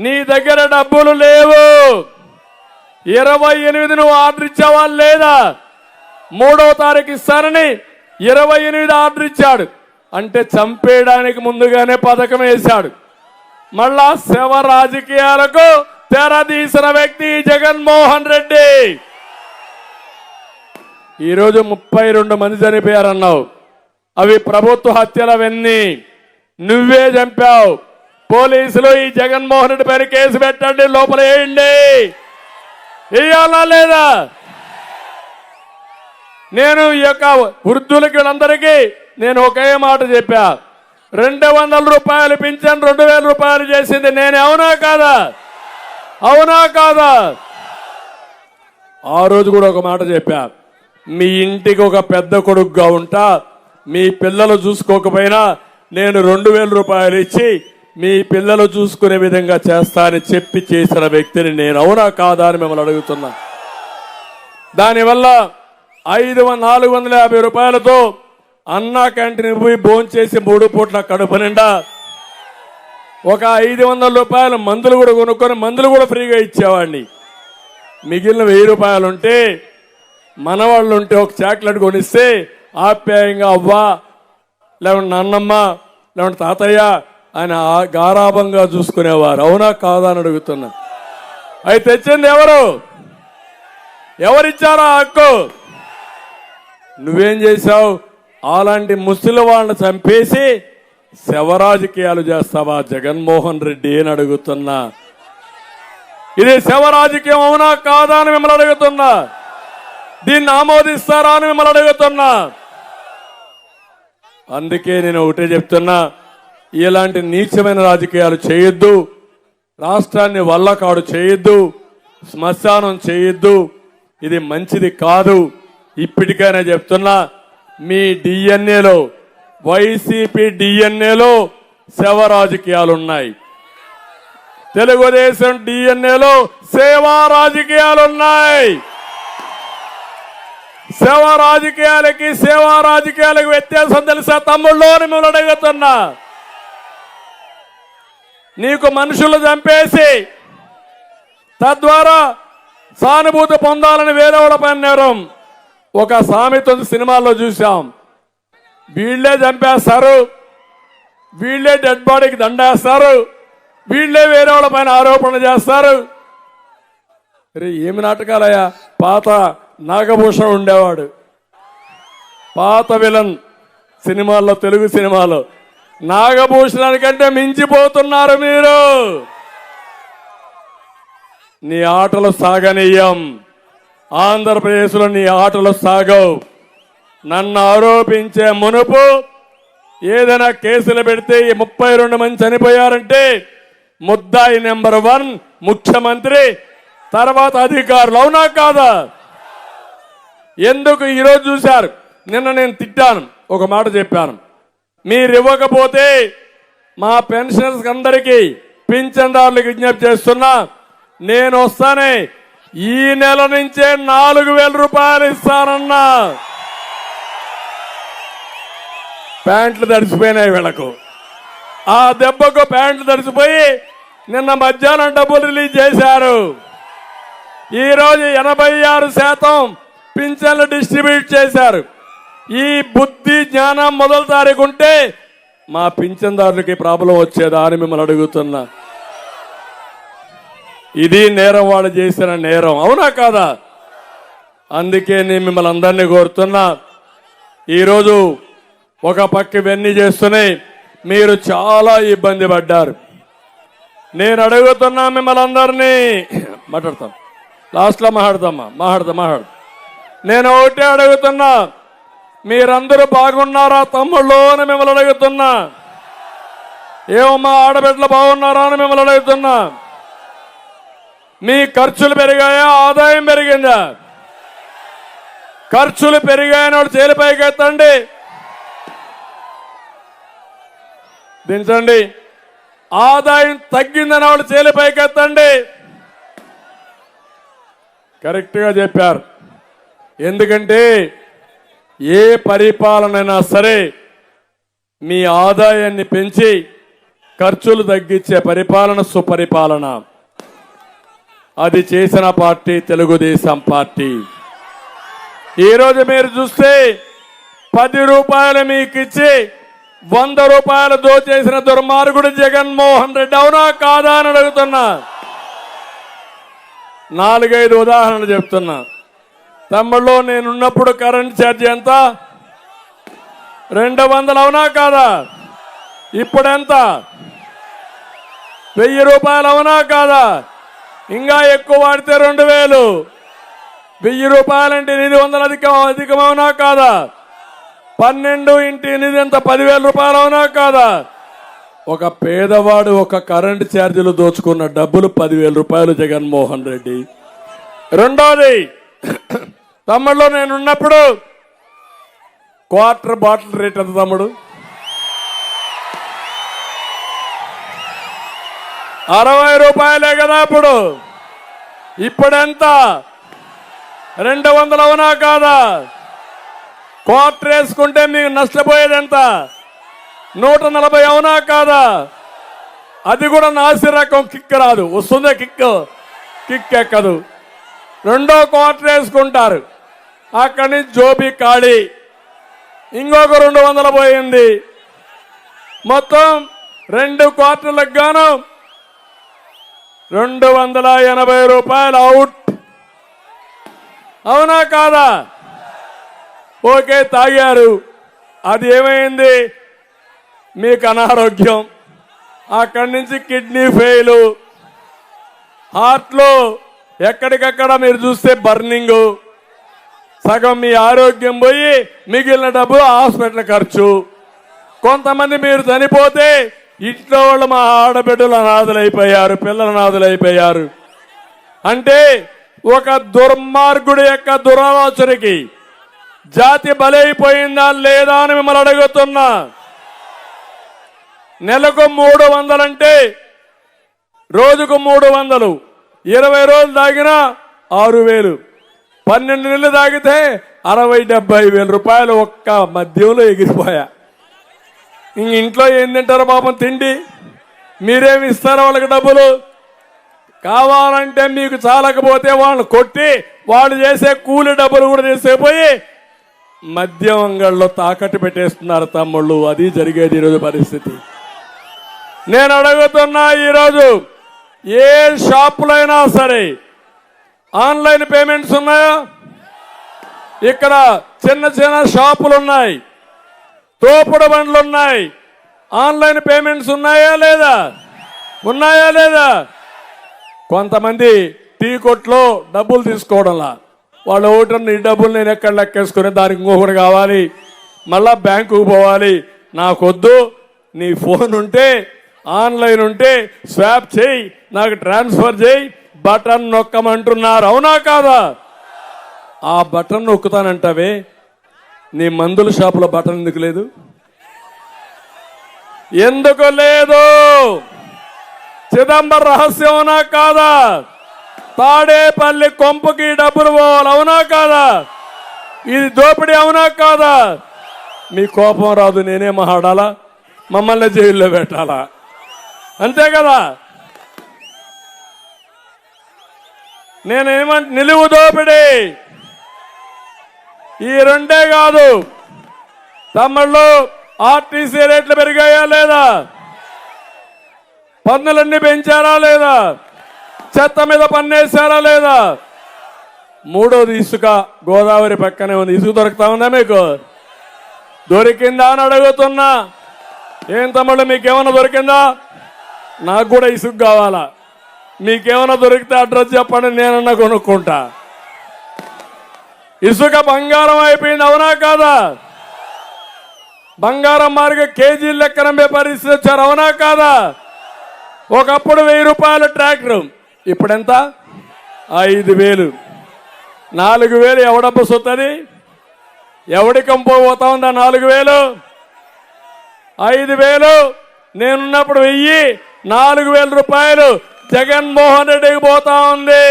నీ దగ్గర డబ్బులు లేవు, 28 నువ్వు ఆర్డర్ ఇచ్చావా లేదా? 3వ తారీఖు ఇస్తానని 28 ఆర్డర్ ఇచ్చాడు. అంటే చంపేయడానికి ముందుగానే పథకం వేశాడు. మళ్ళా శవ రాజకీయాలకు తెరదీసిన వ్యక్తి జగన్మోహన్ రెడ్డి. ఈరోజు 32 మంది చనిపోయారన్నావు. అవి ప్రభుత్వ హత్యలవన్నీ నువ్వే చంపావు. పోలీసులు ఈ జగన్మోహన్ రెడ్డి పైన కేసు పెట్టండి, లోపల వేయండి. వేయాలా లేదా? నేను ఈ యొక్క వృద్ధులకి వీళ్ళందరికీ నేను ఒకే మాట చెప్పా, 200 రూపాయలు పింఛన్ 2000 రూపాయలు చేసింది నేను. అవునా కాదా? అవునా కాదా? ఆ రోజు కూడా ఒక మాట చెప్పా, మీ ఇంటికి ఒక పెద్ద కొడుకుగా ఉంటా, మీ పిల్లలు చూసుకోకపోయినా నేను 2000 రూపాయలు ఇచ్చి మీ పిల్లలు చూసుకునే విధంగా చేస్తానని చెప్పి చేసిన వ్యక్తిని నేను. అవునా కాదా అని మిమ్మల్ని అడుగుతున్నా. దానివల్ల 450 రూపాయలతో అన్నా క్యాంటీన్ పోయి భోంచేసి 3 పూట్ల కడుపు నిండా ఒక 500 రూపాయలు మందులు కూడా కొనుక్కొని మందులు కూడా ఫ్రీగా ఇచ్చేవాడిని. మిగిలిన 1000 రూపాయలు ఉంటే మనవాళ్ళు ఉంటే ఒక చాక్లెట్ కొనిస్తే ఆప్యాయంగా అవ్వా లేకుంటే నాన్నమ్మ లేకుంటే తాతయ్య ఆయన గారాభంగా చూసుకునేవారు. అవునా కాదా అని అడుగుతున్నా. అవి తెచ్చింది ఎవరు? ఎవరిచ్చారా హక్కు? నువ్వేం చేశావు? అలాంటి ముసలి వాళ్ళని చంపేసి శవ రాజకీయాలు చేస్తావా జగన్మోహన్ రెడ్డి అని అడుగుతున్నా. ఇది శవ రాజకీయం అవునా కాదా అని మిమ్మల్ని అడుగుతున్నా. దీన్ని ఆమోదిస్తారా అని మిమ్మల్ని అడుగుతున్నా. అందుకే నేను ఒకటే చెప్తున్నా, ఇలాంటి నీచమైన రాజకీయాలు చేయొద్దు, రాష్ట్రాన్ని వల్లకాడు చేయొద్దు, శ్మశానం చేయొద్దు. ఇది మంచిది కాదు. ఇప్పటికైనా చెప్తున్నా, మీ డిఎన్ఏలో వైసీపీ డిఎన్ఏలో శవ రాజకీయాలున్నాయి, తెలుగుదేశం డిఎన్ఏలో సేవా రాజకీయాలున్నాయి. శవ రాజకీయాలకి సేవా రాజకీయాలకు వ్యత్యాసం తెలుసా తమ్ముళ్ళు అని మిమ్మల్ని అడుగుతున్నా. నీకు మనుషులు చంపేసి తద్వారా సానుభూతి పొందాలని వేరే వాళ్ళ పైన నేరం. ఒక సామెత సినిమాల్లో చూసాం, వీళ్లే చంపేస్తారు, వీళ్లే డెడ్ బాడీకి దండేస్తారు, వీళ్లే వేరే వాళ్ళ పైన ఆరోపణ చేస్తారు. ఏమి నాటకాలయ్యా? పాత నాగభూషణం ఉండేవాడు, పాత విలన్ సినిమాల్లో, తెలుగు సినిమాలో. నాగభూషణానికంటే మించిపోతున్నారు మీరు. నీ ఆటలు సాగనీయం. ఆంధ్రప్రదేశ్లో నీ ఆటలు సాగవు. నన్ను ఆరోపించే మునుపు ఏదైనా కేసులు పెడితే ఈ 32 మంది చనిపోయారంటే ముద్దాయి నెంబర్ 1 ముఖ్యమంత్రి, తర్వాత అధికారులు. అవునా కాదా? ఎందుకు ఈరోజు చూశారు? నిన్న నేను తిట్టాను, ఒక మాట చెప్పాను, మీరు ఇవ్వకపోతే మా పెన్షనర్స్ అందరికీ పింఛన్దారులకు విజ్ఞప్తి చేస్తున్నా, నేను వస్తానే ఈ నెల నుంచే 4000 రూపాయలు ఇస్తానన్నా. ప్యాంట్లు తడిసిపోయినాయి వీళ్ళకు. ఆ దెబ్బకు ప్యాంట్లు తడిసిపోయి నిన్న మధ్యాహ్నం డబ్బులు రిలీజ్ చేశారు. ఈరోజు 86% పింఛన్లు డిస్ట్రిబ్యూట్ చేశారు. ఈ బుద్ధి జ్ఞానం మొదటి తారీఖు ఉంటే మా పింఛన్దారులకి ప్రాబ్లం వచ్చేదా అని మిమ్మల్ని అడుగుతున్నా. ఇది నేరం, వాడు చేసిన నేరం. అవునా కాదా? అందుకే నేను మిమ్మల్ని అందరినీ కోరుతున్నా, ఈరోజు ఒక పక్క ఇవన్నీ చేస్తున్నాయి, మీరు చాలా ఇబ్బంది పడ్డారు. నేను అడుగుతున్నా మిమ్మల్ని అందరినీ, మాట్లాడతాం లాస్ట్లో మాట్లాడతా. నేను ఒకటే అడుగుతున్నా, మీరందరూ బాగున్నారా తమ్ముళ్ళు అని మిమ్మల్ని అడుగుతున్నా. ఏమమ్మా ఆడబిడ్డలు బాగున్నారా అని మిమ్మల్ని అడుగుతున్నా. మీ ఖర్చులు పెరిగాయా, ఆదాయం పెరిగిందా? ఖర్చులు పెరిగాయని వాడు చేలిపైకి ఎత్తండి, దించండి. ఆదాయం తగ్గిందని వాడు చేలిపైకి ఎత్తండి. కరెక్ట్ గా చెప్పారు. ఎందుకంటే ఏ పరిపాలనైనా సరే మీ ఆదాయాన్ని పెంచి ఖర్చులు తగ్గించే పరిపాలన సుపరిపాలన. అది చేసిన పార్టీ తెలుగుదేశం పార్టీ. ఈరోజు మీరు చూస్తే 10 రూపాయలు మీకు ఇచ్చి 100 రూపాయలు దోచేసిన దుర్మార్గుడు జగన్మోహన్ రెడ్డి. అవునా కాదా అని అడుగుతున్నా. 4-5 ఉదాహరణలు చెప్తున్నా. తమ్ముళ్ళు, నేనున్నప్పుడు కరెంట్ ఛార్జీ ఎంత? 200 అవునా కాదా? ఇప్పుడెంత? 1000 రూపాయలు అవునా కాదా? ఇంకా ఎక్కువ వాడితే 2000. 1000 రూపాయలంటే 800 అధికం అవునా కాదా? 12 ఇంటి 8 ఎంత? 10,000 రూపాయలు అవునా కాదా? ఒక పేదవాడు ఒక కరెంటు ఛార్జీలు దోచుకున్న డబ్బులు 10,000 రూపాయలు జగన్మోహన్ రెడ్డి. రెండోది, తమ్ముళ్ళు నేనున్నప్పుడు క్వార్టర్ బాటిల్ రేట్ ఎంత తమ్ముడు? 60 రూపాయలే కదా అప్పుడు. ఇప్పుడెంత? 200 అవునా కాదా? క్వార్టర్ వేసుకుంటే మీకు నష్టపోయేది ఎంత? 140 అవునా కాదా? అది కూడా నాసి రకం కిక్ రాదు. వస్తుందే కిక్ ఎక్కదు. రెండో క్వార్టర్ వేసుకుంటారు, అక్కడి నుంచి జోబీ ఖాళీ. ఇంకొక 200 పోయింది. మొత్తం 2 క్వార్టర్లకు గాను 280 రూపాయలు అవుట్. అవునా కాదా? ఓకే, తాగారు. అది ఏమైంది? మీకు అనారోగ్యం, అక్కడి నుంచి కిడ్నీ ఫెయిల్, హార్ట్లో ఎక్కడికక్కడ మీరు చూస్తే బర్నింగ్, సగం మీ ఆరోగ్యం పోయి మిగిలిన డబ్బు హాస్పిటల్ ఖర్చు. కొంతమంది మీరు చనిపోతే ఇంట్లో వాళ్ళు మా ఆడబిడ్డలు అనాథలైపోయారు, పిల్లలు అనాథలైపోయారు. అంటే ఒక దుర్మార్గుడి యొక్క దురాలోచనకి జాతి బలైపోయిందా లేదా అని మిమ్మల్ని అడుగుతున్నా. నెలకు 300 అంటే రోజుకు 300, 20 రోజులు తాగినా 6,000, 12 నెలలు తాగితే 60-70 వేల రూపాయలు ఒక్క మద్యంలో ఎగిరిపోయా. ఇంట్లో ఏం తింటారు పాపం తిండి? మీరేమి ఇస్తారో వాళ్ళకి డబ్బులు? కావాలంటే మీకు చాలకపోతే వాళ్ళని కొట్టి వాళ్ళు చేసే కూలి డబ్బులు కూడా చేసేపోయి మద్యం అంగళ్ళలో తాకట్టు పెట్టేస్తున్నారు తమ్ముళ్ళు. అది జరిగేది ఈరోజు పరిస్థితి. నేను అడుగుతున్నా, ఈరోజు ఏ షాపులైనా సరే ఆన్లైన్ పేమెంట్స్ ఉన్నాయా? ఇక్కడ చిన్న చిన్న షాపులు ఉన్నాయి, తోపుడు బండ్లు ఉన్నాయి, ఆన్లైన్ పేమెంట్స్ ఉన్నాయా లేదా? ఉన్నాయా లేదా? కొంతమంది టీ కొట్లో డబ్బులు తీసుకోవడంలా, వాళ్ళు ఒకటి ఈ డబ్బులు నేను ఎక్కడ లెక్కేసుకుని దానికి ఇంకొకటి కావాలి, మళ్ళా బ్యాంకుకు పోవాలి. నాకొద్దు, నీ ఫోన్ ఉంటే ఆన్లైన్ ఉంటే స్వాప్ చేయి, నాకు ట్రాన్స్ఫర్ చేయి, బటన్ నొక్కమంటున్నారు. అవునా కాదా? ఆ బటన్ నొక్కుతానంటావే, నీ మందుల షాపులో బటన్ ఎందుకు లేదు? ఎందుకు లేదు? చిదంబరం రహస్యం అవునా కాదా? తాడేపల్లి కొంపకి డబ్బులు పోవాలి. అవునా కాదా? ఇది దోపిడీ అవునా కాదా? మీ కోపం రాదు, నేనే మాట్లాడాలా? మమ్మల్ని జైల్లో పెట్టాలా? అంతే కదా? నిలువు దోపిడీ ఈ రెండే కాదు తమ్ముళ్ళు. ఆర్టీసీ రేట్లు పెరిగాయా లేదా? పన్నులన్నీ పెంచారా లేదా? చెత్త మీద పన్నేశారా లేదా? మూడోది ఇసుక. గోదావరి పక్కనే ఉంది, ఇసుక దొరుకుతా ఉందా మీకు? దొరికిందా అని అడుగుతున్నా. ఏం తమ్ముళ్ళు, మీకేమన్నా దొరికిందా? నాకు కూడా ఇసుక కావాలా. మీకేమన్నా దొరికితే అడ్రస్ చెప్పండి, నేనన్నా కొనుక్కుంటా. ఇసుక బంగారం అయిపోయింది. అవునా కాదా? బంగారం మార్గ కేజీల లెక్కన అమ్మే పరిస్థితి వచ్చారు. అవునా కాదా? ఒకప్పుడు 1000 రూపాయల ట్రాక్టర్, ఇప్పుడెంత? 5,000. 4,000 ఎవడబ్బు సొత్తది? ఎవడి కంపో పోతా ఉందా 4,000? 5,000 నేనున్నప్పుడు 1000, 4,000 రూపాయలు జగన్మోహన్ రెడ్డికి పోతా ఉంది.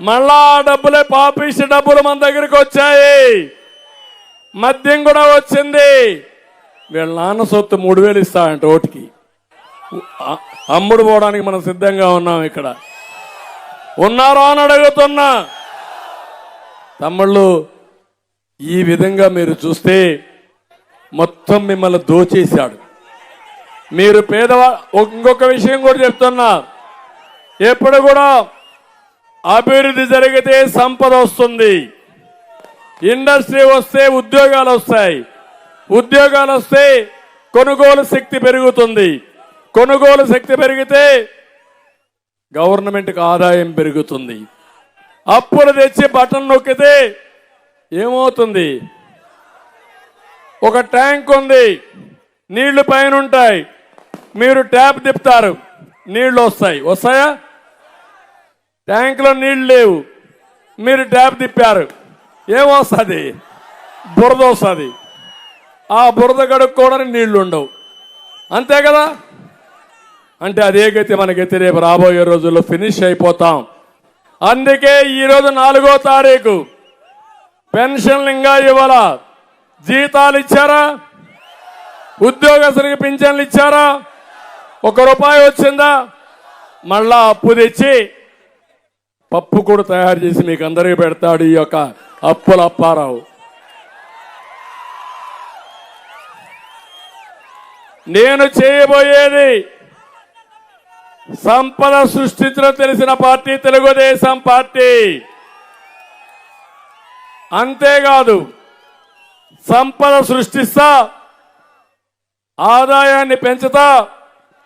మళ్ళా డబ్బులే పాపిష్టి డబ్బులు మన దగ్గరికి వచ్చాయి. మద్యం కూడా వచ్చింది. వీళ్ళ నాన్న సొత్తు 3,000 ఇస్తాడంట ఓటుకి. అమ్ముడు పోవడానికి మనం సిద్ధంగా ఉన్నాం. ఇక్కడ ఉన్నారో అని అడుగుతున్నా. తమ్ముళ్ళు, ఈ విధంగా మీరు చూస్తే మొత్తం మిమ్మల్ని దోచేశాడు. మీరు ఇంకొక విషయం కూడా చెప్తున్నా, ఎప్పుడు కూడా అభివృద్ధి జరిగితే సంపద వస్తుంది, ఇండస్ట్రీ వస్తే ఉద్యోగాలు వస్తాయి. ఉద్యోగాలు వస్తే కొనుగోలు శక్తి పెరుగుతుంది. కొనుగోలు శక్తి పెరిగితే గవర్నమెంట్కి ఆదాయం పెరుగుతుంది. అప్పులు తెచ్చి బటన్ నొక్కితే ఏమవుతుంది? ఒక ట్యాంక్ ఉంది, నీళ్లు పైన ఉంటాయి, మీరు ట్యాప్ తిప్పుతారు, నీళ్లు వస్తాయా? ట్యాంకులో నీళ్లు లేవు, మీరు ట్యాప్ తిప్పారు, ఏమొస్తుంది? బురద వస్తుంది. ఆ బురద కడుక్కోవడానికి నీళ్లు ఉండవు, అంతే కదా? అంటే అదే గతి మనకైతే రేపు రాబోయే రోజుల్లో ఫినిష్ అయిపోతాం. అందుకే ఈరోజు 4వ తారీఖు పెన్షన్లు ఇంకా ఇవ్వాలా? జీతాలు ఇచ్చారా? ఉద్యోగస్తులకు పింఛన్లు ఇచ్చారా? ₹1 వచ్చిందా? మళ్ళా అప్పు తెచ్చి పప్పు కూడా తయారు చేసి మీకు అందరికీ పెడతాడు ఈ యొక్క అప్పుల అప్పారావు. నేను చేయబోయేది సంపద సృష్టించడం తెలిసిన పార్టీ తెలుగుదేశం పార్టీ. అంతేకాదు సంపద సృష్టిస్తా, ఆదాయాన్ని పెంచుతా,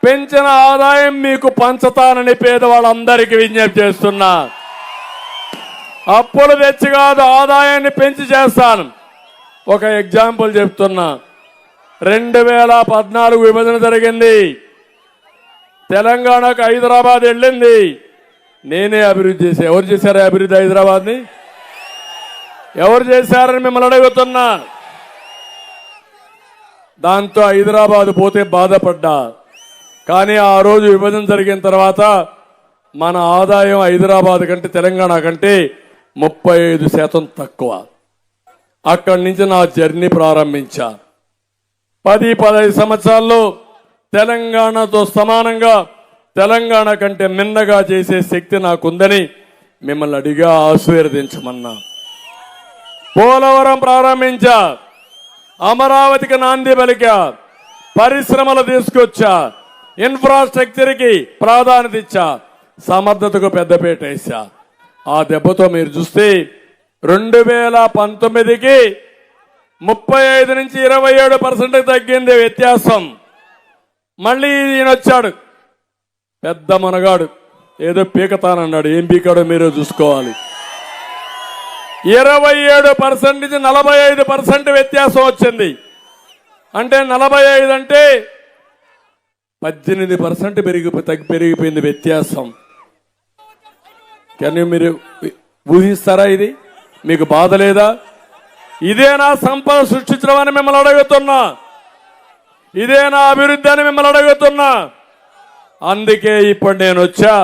పెంచిన ఆదాయం మీకు పంచుతానని పేదవాళ్ళందరికీ విజ్ఞప్తి చేస్తున్నా. అప్పులు తెచ్చి కాదు, ఆదాయాన్ని పెంచి చేస్తాను. ఒక ఎగ్జాంపుల్ చెప్తున్నా. 2014 విభజన జరిగింది. తెలంగాణకు హైదరాబాద్ వెళ్ళింది, నేనే అభివృద్ధి చేశా. ఎవరు చేశారు అభివృద్ధి? హైదరాబాద్ని ఎవరు చేశారని మిమ్మల్ని అడుగుతున్నా. దాంతో హైదరాబాద్ పోతే బాధపడ్డా. కానీ ఆ రోజు విభజన జరిగిన తర్వాత మన ఆదాయం హైదరాబాద్ కంటే తెలంగాణ కంటే 35% తక్కువ. అక్కడి నుంచి నా జర్నీ ప్రారంభించా. 10-15 సంవత్సరాల్లో తెలంగాణతో సమానంగా, తెలంగాణ కంటే మిన్నగా చేసే శక్తి నాకుందని మిమ్మల్ని అడిగా ఆశీర్వదించమన్నా. పోలవరం ప్రారంభించా, అమరావతికి నాంది పలికా, పరిశ్రమలు తీసుకొచ్చా, ఇన్ఫ్రాస్ట్రక్చర్కి ప్రాధాన్యత ఇచ్చా, సమర్థతకు పెద్దపీట వేసా. ఆ దెబ్బతో మీరు చూస్తే 2019కి 35 నుంచి 27% తగ్గింది వ్యత్యాసం. మళ్ళీ ఈయన వచ్చాడు, పెద్ద మనగాడు, ఏదో పీకతానన్నాడు. ఏం పీకాడో మీరే చూసుకోవాలి. 27% నుంచి 45% వ్యత్యాసం వచ్చింది. అంటే 45 అంటే 18% పెరిగిపోయింది వ్యత్యాసం. కానీ మీరు ఊహిస్తారా? ఇది మీకు బాధ లేదా? ఇదేనా సంపద సృష్టించడం అని మిమ్మల్ని అడుగుతున్నా? ఇదేనా అభివృద్ధి అని మిమ్మల్ని అడుగుతున్నా? అందుకే ఇప్పుడు నేను వచ్చా.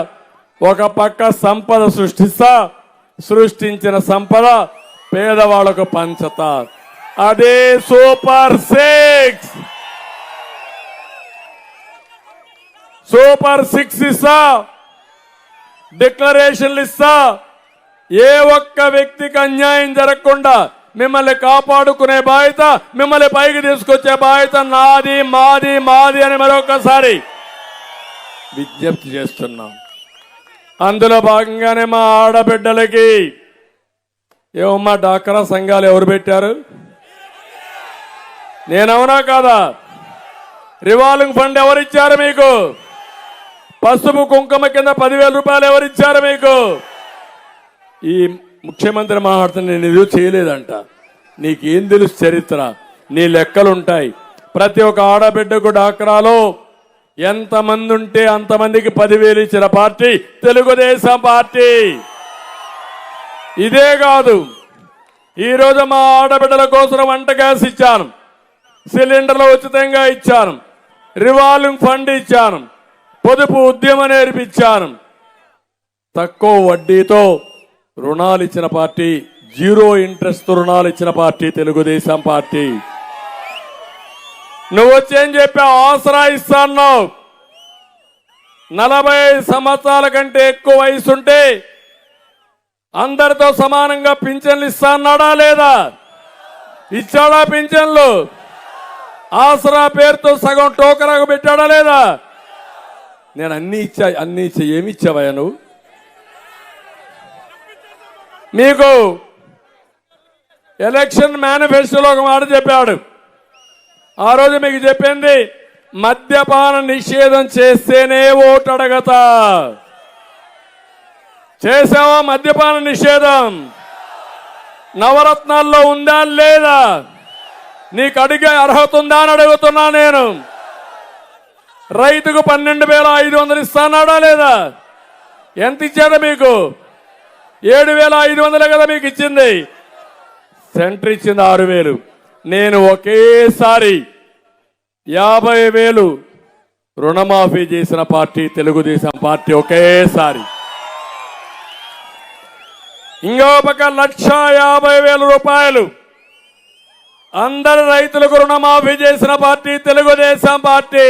ఒక పక్క సంపద సృష్టిస్తా, సృష్టించిన సంపద పేదవాళ్లకు పంచతా. అదే సూపర్ 6. సూపర్ 6 ఇస్తా, డిక్లరేషన్లు ఇస్తా. ఏ ఒక్క వ్యక్తికి అన్యాయం జరగకుండా మిమ్మల్ని కాపాడుకునే బాధ్యత, మిమ్మల్ని పైకి తీసుకొచ్చే బాధ్యత నాది, మాది, మాది అని మరొకసారి విజ్ఞప్తి చేస్తున్నాం. అందులో భాగంగానే మా ఆడబిడ్డలకి ఏమమ్మా డాక్రా సంఘాలు ఎవరు పెట్టారు? నేనవునా కాదా? రివాల్వింగ్ ఫండ్ ఎవరిచ్చారు మీకు? పసుపు కుంకుమ కింద 10,000 రూపాయలు ఎవరిచ్చారు మీకు? ఈ ముఖ్యమంత్రి మాట్లాడుతున్న నేను ఇది చేయలేదంట. నీకేం తెలుసు చరిత్ర? నీ లెక్కలుంటాయి. ప్రతి ఒక్క ఆడబిడ్డకు డాక్రాలో ఎంతమంది ఉంటే అంతమందికి 10,000 ఇచ్చిన పార్టీ తెలుగుదేశం పార్టీ. ఇదే కాదు, ఈరోజు మా ఆడబిడ్డల కోసం వంట గ్యాస్ ఇచ్చాను, సిలిండర్లు ఉచితంగా ఇచ్చాను, రివాల్వింగ్ ఫండ్ ఇచ్చాను, పొదుపు ఉద్యమం నేర్పించాను. తక్కువ వడ్డీతో రుణాలు ఇచ్చిన పార్టీ, 0 ఇంట్రెస్ట్ రుణాలు ఇచ్చిన పార్టీ తెలుగుదేశం పార్టీ. నువ్వు వచ్చేం చెప్పావు? ఆసరా ఇస్తాను. 45 సంవత్సరాల కంటే ఎక్కువ వయసుంటే అందరితో సమానంగా పింఛన్లు ఇస్తా అన్నాడా లేదా? ఇచ్చాడా పింఛన్లు? ఆసరా పేరుతో సగం టోకరాకు పెట్టాడా లేదా? నేను అన్ని ఇచ్చా. ఏమి ఇచ్చావా నువ్వు? మీకు ఎలక్షన్ మేనిఫెస్టోలో ఒక మాట చెప్పాడు, ఆ రోజు మీకు చెప్పింది మద్యపాన నిషేధం చేస్తేనే ఓటు అడగతా. చేసావా మద్యపాన నిషేధం? నవరత్నాల్లో ఉందా లేదా? నీకు అడిగే అర్హత ఉందా అని అడుగుతున్నా నేను. రైతుకు 12,500 ఇస్తానాడా లేదా? ఎంత ఇచ్చాడు మీకు? 7,500 కదా మీకు ఇచ్చింది. సెంటర్ ఇచ్చింది 6,000. నేను ఒకేసారి 50,000 రుణమాఫీ చేసిన పార్టీ తెలుగుదేశం పార్టీ. ఒకేసారి. ఇంకో పక్క 1,50,000 రూపాయలు అందరు రైతులకు రుణమాఫీ చేసిన పార్టీ తెలుగుదేశం పార్టీ.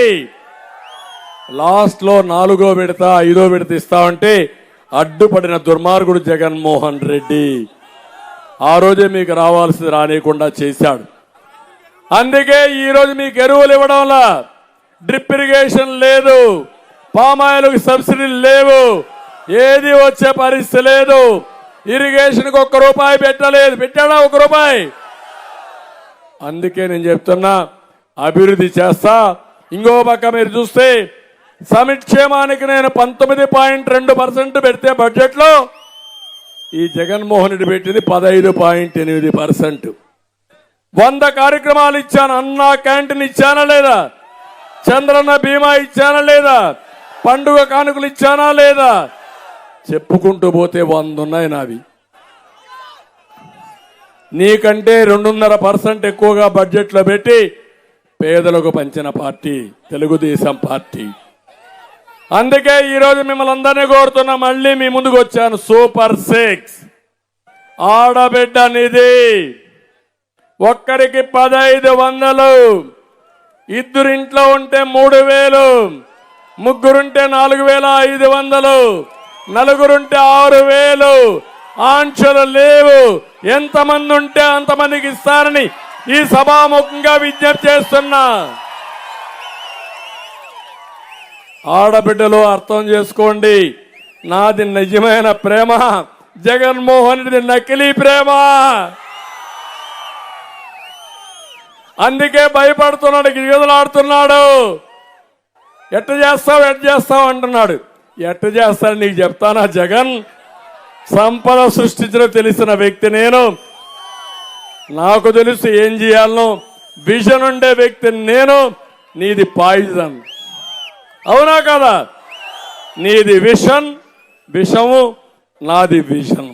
లాస్ట్ లో 4వ విడత 5వ విడత ఇస్తామంటే అడ్డుపడిన దుర్మార్గుడు జగన్మోహన్ రెడ్డి ఆ రోజే మీకు రావాల్సింది రానియకుండా చేశాడు. అందుకే ఈ రోజు మీకు ఎరువులు ఇవ్వడంలా డ్రిప్ ఇరిగేషన్ లేదు, పామాయిల్కి సబ్సిడీలు లేవు, ఏది వచ్చే పరిస్థితి లేదు. ఇరిగేషన్కి ₹1 పెట్టలేదు. పెట్టాడా ₹1? అందుకే నేను చెప్తున్నా అభివృద్ధి చేస్తా. ఇంకో పక్క మీరు చూస్తే సంక్షేమానికి నేను 19.2% పెడితే బడ్జెట్ లో ఈ జగన్మోహన్ రెడ్డి పెట్టింది 15.8%. 100 కార్యక్రమాలు ఇచ్చాను. అన్నా క్యాంటీన్ ఇచ్చానా లేదా? చంద్రన్న బీమా ఇచ్చానా లేదా? పండుగ కానుకలు ఇచ్చానా లేదా? చెప్పుకుంటూ పోతే 100 ఉన్నాయి నావి. నీకంటే 2.5% ఎక్కువగా బడ్జెట్ లో పెట్టి పేదలకు పంచిన పార్టీ తెలుగుదేశం పార్టీ. అందుకే ఈరోజు మిమ్మల్ని అందరినీ కోరుతున్నా, మళ్ళీ మీ ముందుకు వచ్చాను. సూపర్ 6 ఆడబిడ్డ నిధి ఒక్కరికి 1,500, ఇద్దరింట్లో ఉంటే 3,000, ముగ్గురుంటే 4,500, నలుగురుంటే 6,000. ఆంక్షలు లేవు. ఎంతమంది ఉంటే అంతమందికి ఇస్తారని ఈ సభాముఖంగా విజ్ఞప్తి చేస్తున్నా. ఆడబిడ్డలు అర్థం చేసుకోండి, నాది నిజమైన ప్రేమ, జగన్మోహన్ రెడ్డి నకిలీ ప్రేమ. అందుకే భయపడుతున్నాడు, గిరిగదలాడుతున్నాడు. ఎట్ట చేస్తావు అంటున్నాడు. ఎట్ట చేస్తాను నీకు చెప్తానా? జగన్ సంపద సృష్టించడం తెలిసిన వ్యక్తి నేను. నాకు తెలుసు ఏం చేయాలనో. విజన్ ఉండే వ్యక్తి నేను. నీది పాయిజన్, అవునా కదా? నీది విషము, నాది విజన్.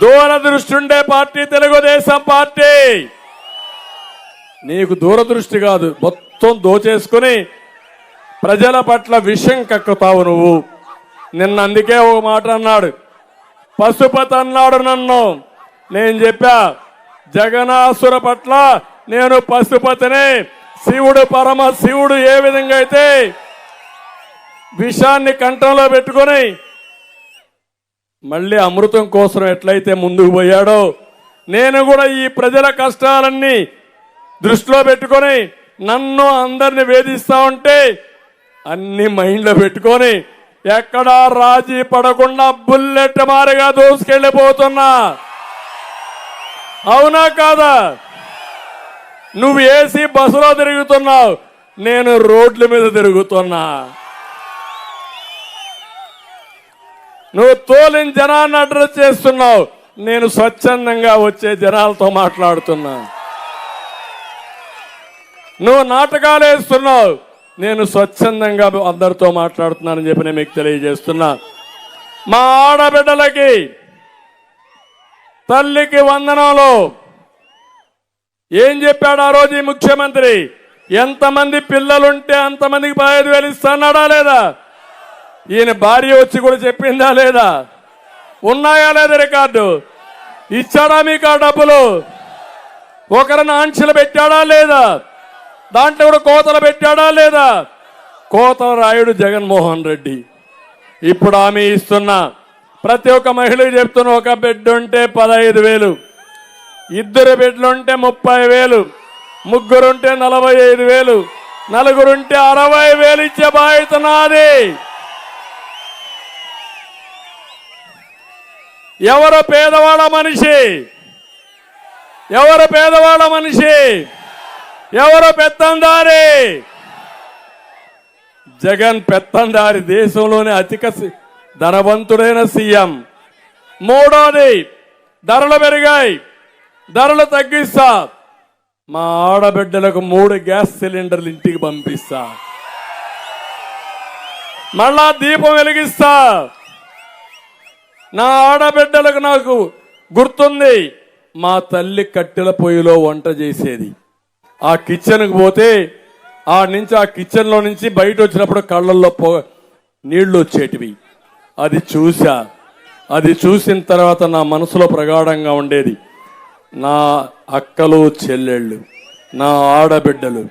దూరదృష్టి ఉండే పార్టీ తెలుగుదేశం పార్టీ. నీకు దూరదృష్టి కాదు, మొత్తం దోచేసుకుని ప్రజల పట్ల విషం కక్కుతావు నువ్వు. నిన్న అందుకే ఒక మాట అన్నాడు, పశుపతి అన్నాడు నన్ను. నేను చెప్పా, జగనాసుర పట్ల నేను పశుపతిని. శివుడు పరమ శివుడు ఏ విధంగా అయితే విషాన్ని కంఠంలో పెట్టుకొని మళ్ళీ అమృతం కోసం ఎట్లయితే ముందుకు పోయాడో, నేను కూడా ఈ ప్రజల కష్టాలన్నీ దృష్టిలో పెట్టుకొని నన్ను అందరిని వేధిస్తా ఉంటే అన్ని మైండ్లో పెట్టుకొని ఎక్కడా రాజీ పడకుండా బుల్లెట్ మారిగా దూసుకెళ్లిపోతున్నా. అవునా కాదా? నువ్వు ఏసీ బస్సులో తిరుగుతున్నావు, నేను రోడ్ల మీద తిరుగుతున్నా. నువ్వు తోలిన జనాన్ని అడ్రస్ చేస్తున్నావు, నేను స్వచ్ఛందంగా వచ్చే జనాలతో మాట్లాడుతున్నా. నువ్వు నాటకాలు వేస్తున్నావు, నేను స్వచ్ఛందంగా అందరితో మాట్లాడుతున్నానని చెప్పి నేను మీకు తెలియజేస్తున్నా. మా ఆడబిడ్డలకి తల్లికి వందనంలో ఏం చెప్పాడు ఆ రోజు ఈ ముఖ్యమంత్రి? ఎంతమంది పిల్లలుంటే అంతమందికి 15,000 ఇస్తాడా లేదా? ఈయన భార్య వచ్చి కూడా చెప్పిందా లేదా? ఉన్నాయా లేదా రికార్డు? ఇచ్చాడా మీకు ఆ డబ్బులు? ఒకరిని ఆంక్షలు పెట్టాడా లేదా? దాంట్లో కూడా కోతలు పెట్టాడా లేదా? కోతల రాయుడు జగన్మోహన్ రెడ్డి. ఇప్పుడు హామీ ఇస్తున్నా, ప్రతి ఒక్క మహిళకి చెప్తున్నా, ఒక బిడ్డ ఉంటే 15,000, 2 బిడ్డలుంటే 30,000, ముగ్గురుంటే 45,000, నలుగురుంటే 60,000 ఇచ్చే బాధ్యత నాది. ఎవరు పేదవాడ మనిషి? ఎవరు పెత్తందారి? జగన్ పెత్తందారి, దేశంలోనే అధిక ధనవంతుడైన సీఎం. మూడోది, ధరలు పెరిగాయి, ధరలు తగ్గిస్తా. మా ఆడబిడ్డలకు 3 గ్యాస్ సిలిండర్లు ఇంటికి పంపిస్తా. మళ్ళా దీపం వెలిగిస్తా. నా ఆడబిడ్డలకు నాకు గుర్తుంది, మా తల్లి కట్టెల పొయ్యిలో వంట చేసేది. ఆ కిచెన్కి పోతే ఆ కిచెన్లో నుంచి బయట వచ్చినప్పుడు కళ్ళల్లో నీళ్లు వచ్చేటివి. అది చూసా. అది చూసిన తర్వాత నా మనసులో ప్రగాఢంగా ఉండేది, నా అక్కలు చెల్లెళ్ళు, నా ఆడబిడ్డలు,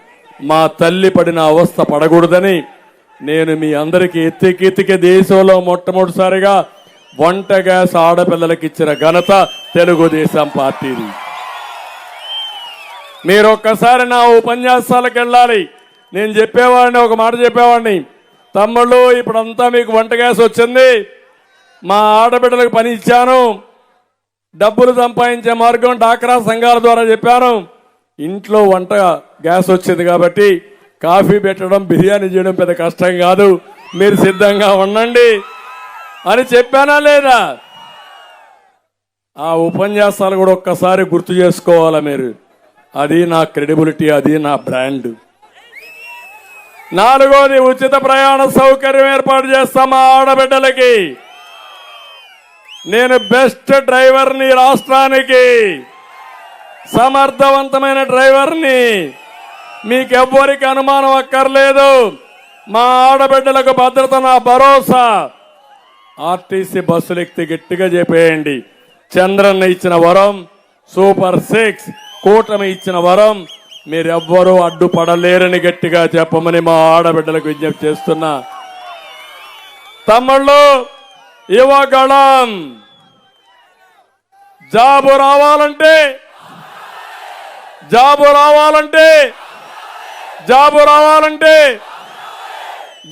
మా తల్లి పడిన అవస్థ పడకూడదని నేను మీ అందరికీ ఎత్తికి దేశంలో మొట్టమొదటిసారిగా వంట గ్యాస్ ఆడపిల్లలకి ఇచ్చిన ఘనత తెలుగుదేశం పార్టీది. మీరు ఒక్కసారి నా ఉపన్యాసాలకు వెళ్ళాలి. నేను చెప్పేవాడిని, ఒక మాట చెప్పేవాడిని, తమ్ముళ్ళు ఇప్పుడంతా మీకు వంట గ్యాస్ వచ్చింది, మా ఆడబిడ్డలకు పని ఇచ్చాను, డబ్బులు సంపాదించే మార్గం డాక్రా సంఘాల ద్వారా చెప్పాను, ఇంట్లో వంట గ్యాస్ వచ్చింది కాబట్టి కాఫీ పెట్టడం బిర్యానీ చేయడం పెద్ద కష్టం కాదు, మీరు సిద్ధంగా ఉండండి అని చెప్పానా లేదా? ఆ ఉపన్యాసాలు కూడా ఒక్కసారి గుర్తు చేసుకోవాలా మీరు. అది నా క్రెడిబిలిటీ, అది నా బ్రాండ్. నాలుగోది, ఉచిత ప్రయాణ సౌకర్యం ఏర్పాటు చేస్తాం మా ఆడబిడ్డలకి. నేను బెస్ట్ డ్రైవర్ని రాష్ట్రానికి, సమర్థవంతమైన డ్రైవర్ని, మీకెవ్వరికి అనుమానం అక్కర్లేదు. మా ఆడబిడ్డలకు భద్రత నా భరోసా. ఆర్టీసీ బస్సులు ఎక్కితే గట్టిగా చెప్పేయండి, చంద్రన్న ఇచ్చిన వరం, సూపర్ 6 కూటమి ఇచ్చిన వరం, మీరెవ్వరూ అడ్డుపడలేరని గట్టిగా చెప్పమని మా ఆడబిడ్డలకు విజ్ఞప్తి చేస్తున్నా. తమ్ముళ్ళు, యువగళం జాబు రావాలంటే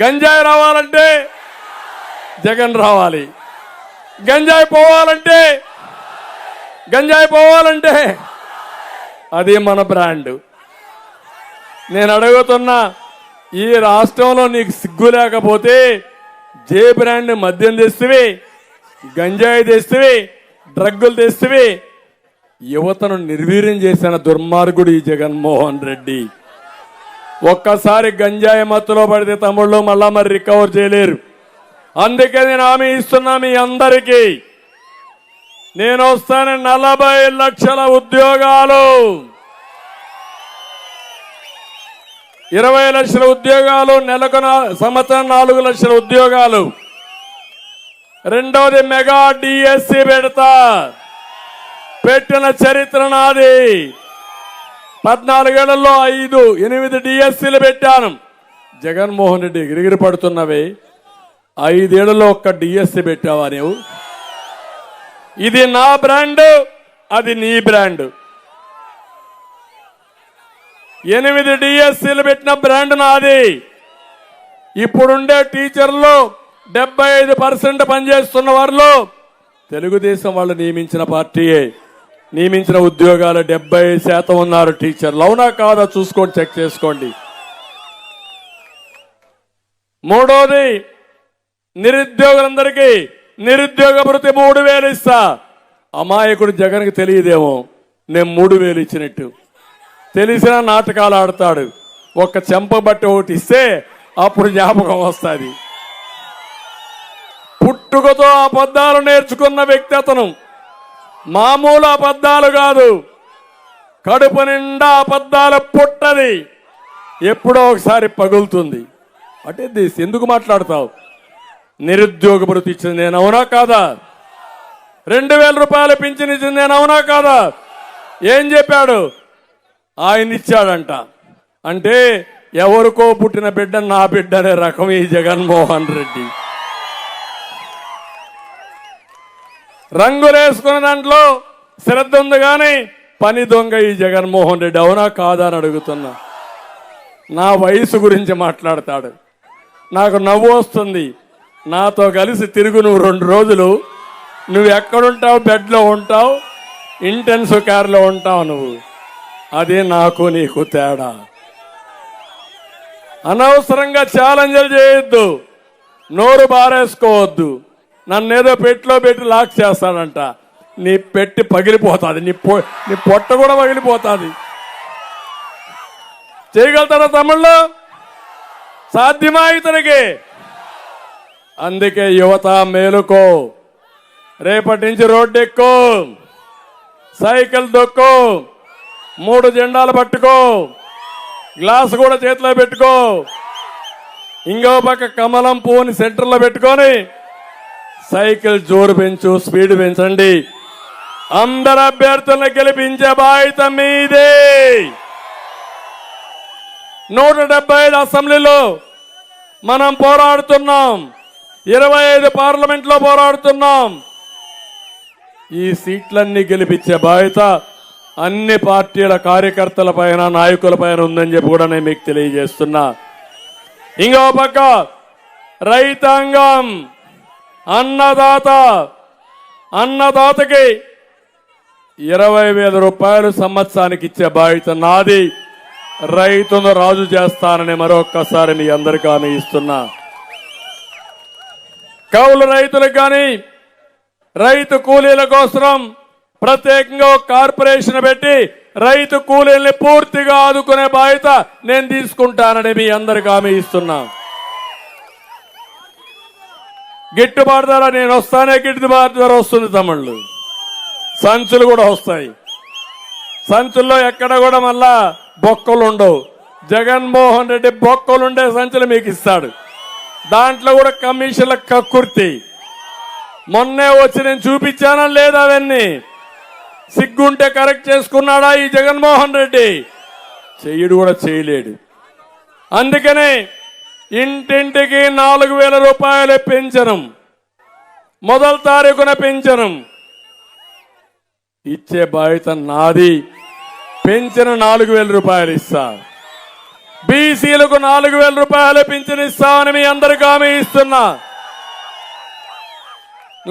గంజాయి రావాలంటే జగన్ రావాలి, గంజాయి పోవాలంటే అది మన బ్రాండ్. నేను అడుగుతున్నా, ఈ రాష్ట్రంలో నీకు సిగ్గు లేకపోతే జే బ్రాండ్ మద్యం తెస్తువి, గంజాయి తెస్తువి, డ్రగ్గులు తెస్తువి, యువతను నిర్వీర్యం చేసిన దుర్మార్గుడు ఈ జగన్మోహన్ రెడ్డి. ఒక్కసారి గంజాయి మత్తులో పడితే తమ్ముళ్ళు మళ్ళా మరి రికవర్ చేయలేరు. అందుకే నేను హామీ ఇస్తున్నా మీ అందరికీ, నేను వస్తాను 40 లక్షల ఉద్యోగాలు, 20 లక్షల ఉద్యోగాలు, నెలకు సంవత్సరం 4 లక్షల ఉద్యోగాలు. రెండవది, మెగా డిఎస్సి పెడతా. పెట్టిన చరిత్ర నాది. 14 ఏళ్లలో 8 డిఎస్సీలు పెట్టాను. జగన్మోహన్ రెడ్డి ఎగిరిగిరి పడుతున్నవే, 5 ఏళ్లలో ఒక్క డిఎస్సి పెట్టావా నువ్వు? ఇది నా బ్రాండ్, అది నీ బ్రాండ్. 8 డిఎస్సీలు పెట్టిన బ్రాండ్ నాది. ఇప్పుడుండే టీచర్లు 75% పనిచేస్తున్న వారిలో తెలుగుదేశం వాళ్ళు నియమించిన పార్టీయే. నియమించిన ఉద్యోగాలు 70% ఉన్నారు టీచర్లు. అవునా కాదా చూసుకోండి, చెక్ చేసుకోండి. మూడోది, నిరుద్యోగులందరికీ నిరుద్యోగ భృతి 3000 ఇస్తా. అమాయకుడు జగన్కి తెలియదేమో నేను 3000 ఇచ్చినట్టు. తెలిసిన నాటకాలు ఆడతాడు. ఒక్క చెంప బట్టి ఒకటి ఇస్తే అప్పుడు జ్ఞాపకం వస్తుంది. పుట్టుకతో అబద్ధాలు నేర్చుకున్న వ్యక్తి అతను. మామూలు అబద్ధాలు కాదు, కడుపు నిండా అబద్ధాలు పుట్టది, ఎప్పుడో ఒకసారి పగులుతుంది. అంటే ఎందుకు మాట్లాడతావు? నిరుద్యోగ భృతి ఇచ్చింది నేను, అవునా కాదా? 2000 రూపాయలు పింఛన్ ఇచ్చింది నేను, అవునా కాదా? ఏం చెప్పాడు? ఆయన ఇచ్చాడంట. అంటే ఎవరికో పుట్టిన బిడ్డ నా బిడ్డ అనే రకం ఈ జగన్మోహన్ రెడ్డి. రంగులేసుకున్న దాంట్లో శ్రద్ధ ఉంది కానీ పని దొంగ ఈ జగన్మోహన్ రెడ్డి, అవునా కాదా అని అడుగుతున్నా. నా వయసు గురించి మాట్లాడతాడు. నాకు నవ్వు వస్తుంది. నాతో కలిసి తిరుగు నువ్వు 2 రోజులు. నువ్వు ఎక్కడుంటావు? బెడ్లో ఉంటావు, ఇంటెన్సివ్ కేర్లో ఉంటావు. నువ్వు అది నాకు నీకు తేడా. అనవసరంగా ఛాలెంజ్లు చేయొద్దు, నోరు బారేసుకోవద్దు. నన్నేదో పెట్టిలో పెట్టి లాక్ చేస్తాడంట. నీ పెట్టి పగిలిపోతుంది, నీ పొట్ట కూడా పగిలిపోతుంది. చేయగలుగుతారా తమ్ముళ్ళు? సాధ్యమా ఇతనికి? అందుకే యువత మేలుకో, రేపటి నుంచి రోడ్డు ఎక్కు, సైకిల్ దొక్కు, 3 జెండాలు పట్టుకో, గ్లాస్ కూడా చేతిలో పెట్టుకో, ఇంకో పక్క కమలం పువ్వుని సెంటర్లో పెట్టుకొని సైకిల్ జోరు పెంచు, స్పీడ్ పెంచండి. అందరు అభ్యర్థులను గెలిపించే బాధ్యత మీదే. 175 అసెంబ్లీలో మనం పోరాడుతున్నాం, 25 పార్లమెంట్లో పోరాడుతున్నాం. ఈ సీట్లన్నీ గెలిపించే బాధ్యత అన్ని పార్టీల కార్యకర్తల పైన, నాయకుల పైన ఉందని చెప్పి కూడా నేను మీకు తెలియజేస్తున్నా. ఇంకో పక్క రైతాంగం, అన్నదాతకి 20,000 రూపాయలు సంవత్సరానికి ఇచ్చే బాధ్యత నాది. రైతును రాజు చేస్తానని మరొక్కసారి మీ అందరికీ హామీ ఇస్తున్నా. కౌలు రైతులకు కానీ, రైతు కూలీల కోసం ప్రత్యేకంగా కార్పొరేషన్ పెట్టి రైతు కూలీల్ని పూర్తిగా ఆదుకునే బాధ్యత నేను తీసుకుంటానని మీ అందరికీ హామీ ఇస్తున్నా. గిట్టుబాటు ధర నేను వస్తానే, గిట్టుబాటు ధర వస్తుంది తమ్ముళ్ళు. సంచులు కూడా వస్తాయి. సంచుల్లో ఎక్కడ కూడా మళ్ళా బొక్కలు ఉండవు. జగన్మోహన్ రెడ్డి బొక్కలుండే సంచులు మీకు ఇస్తాడు. దాంట్లో కూడా కమిషన్ల కక్కుర్తి. మొన్నే వచ్చి నేను చూపించానా లేదా? అవన్నీ సిగ్గుంటే కరెక్ట్ చేసుకున్నాడా ఈ జగన్మోహన్ రెడ్డి? చెయ్యడు కూడా చేయలేడు. అందుకనే ఇంటింటికి 4,000 రూపాయలు పెంచనం, మొదటి తారీఖున పెంచనం ఇచ్చే బాధ్యత నాది. పెంచిన 4,000 రూపాయలు ఇస్తా. బీసీలకు 4,000 రూపాయలు పింఛన్ ఇస్తామని మీ అందరికీ హామీ ఇస్తున్నా.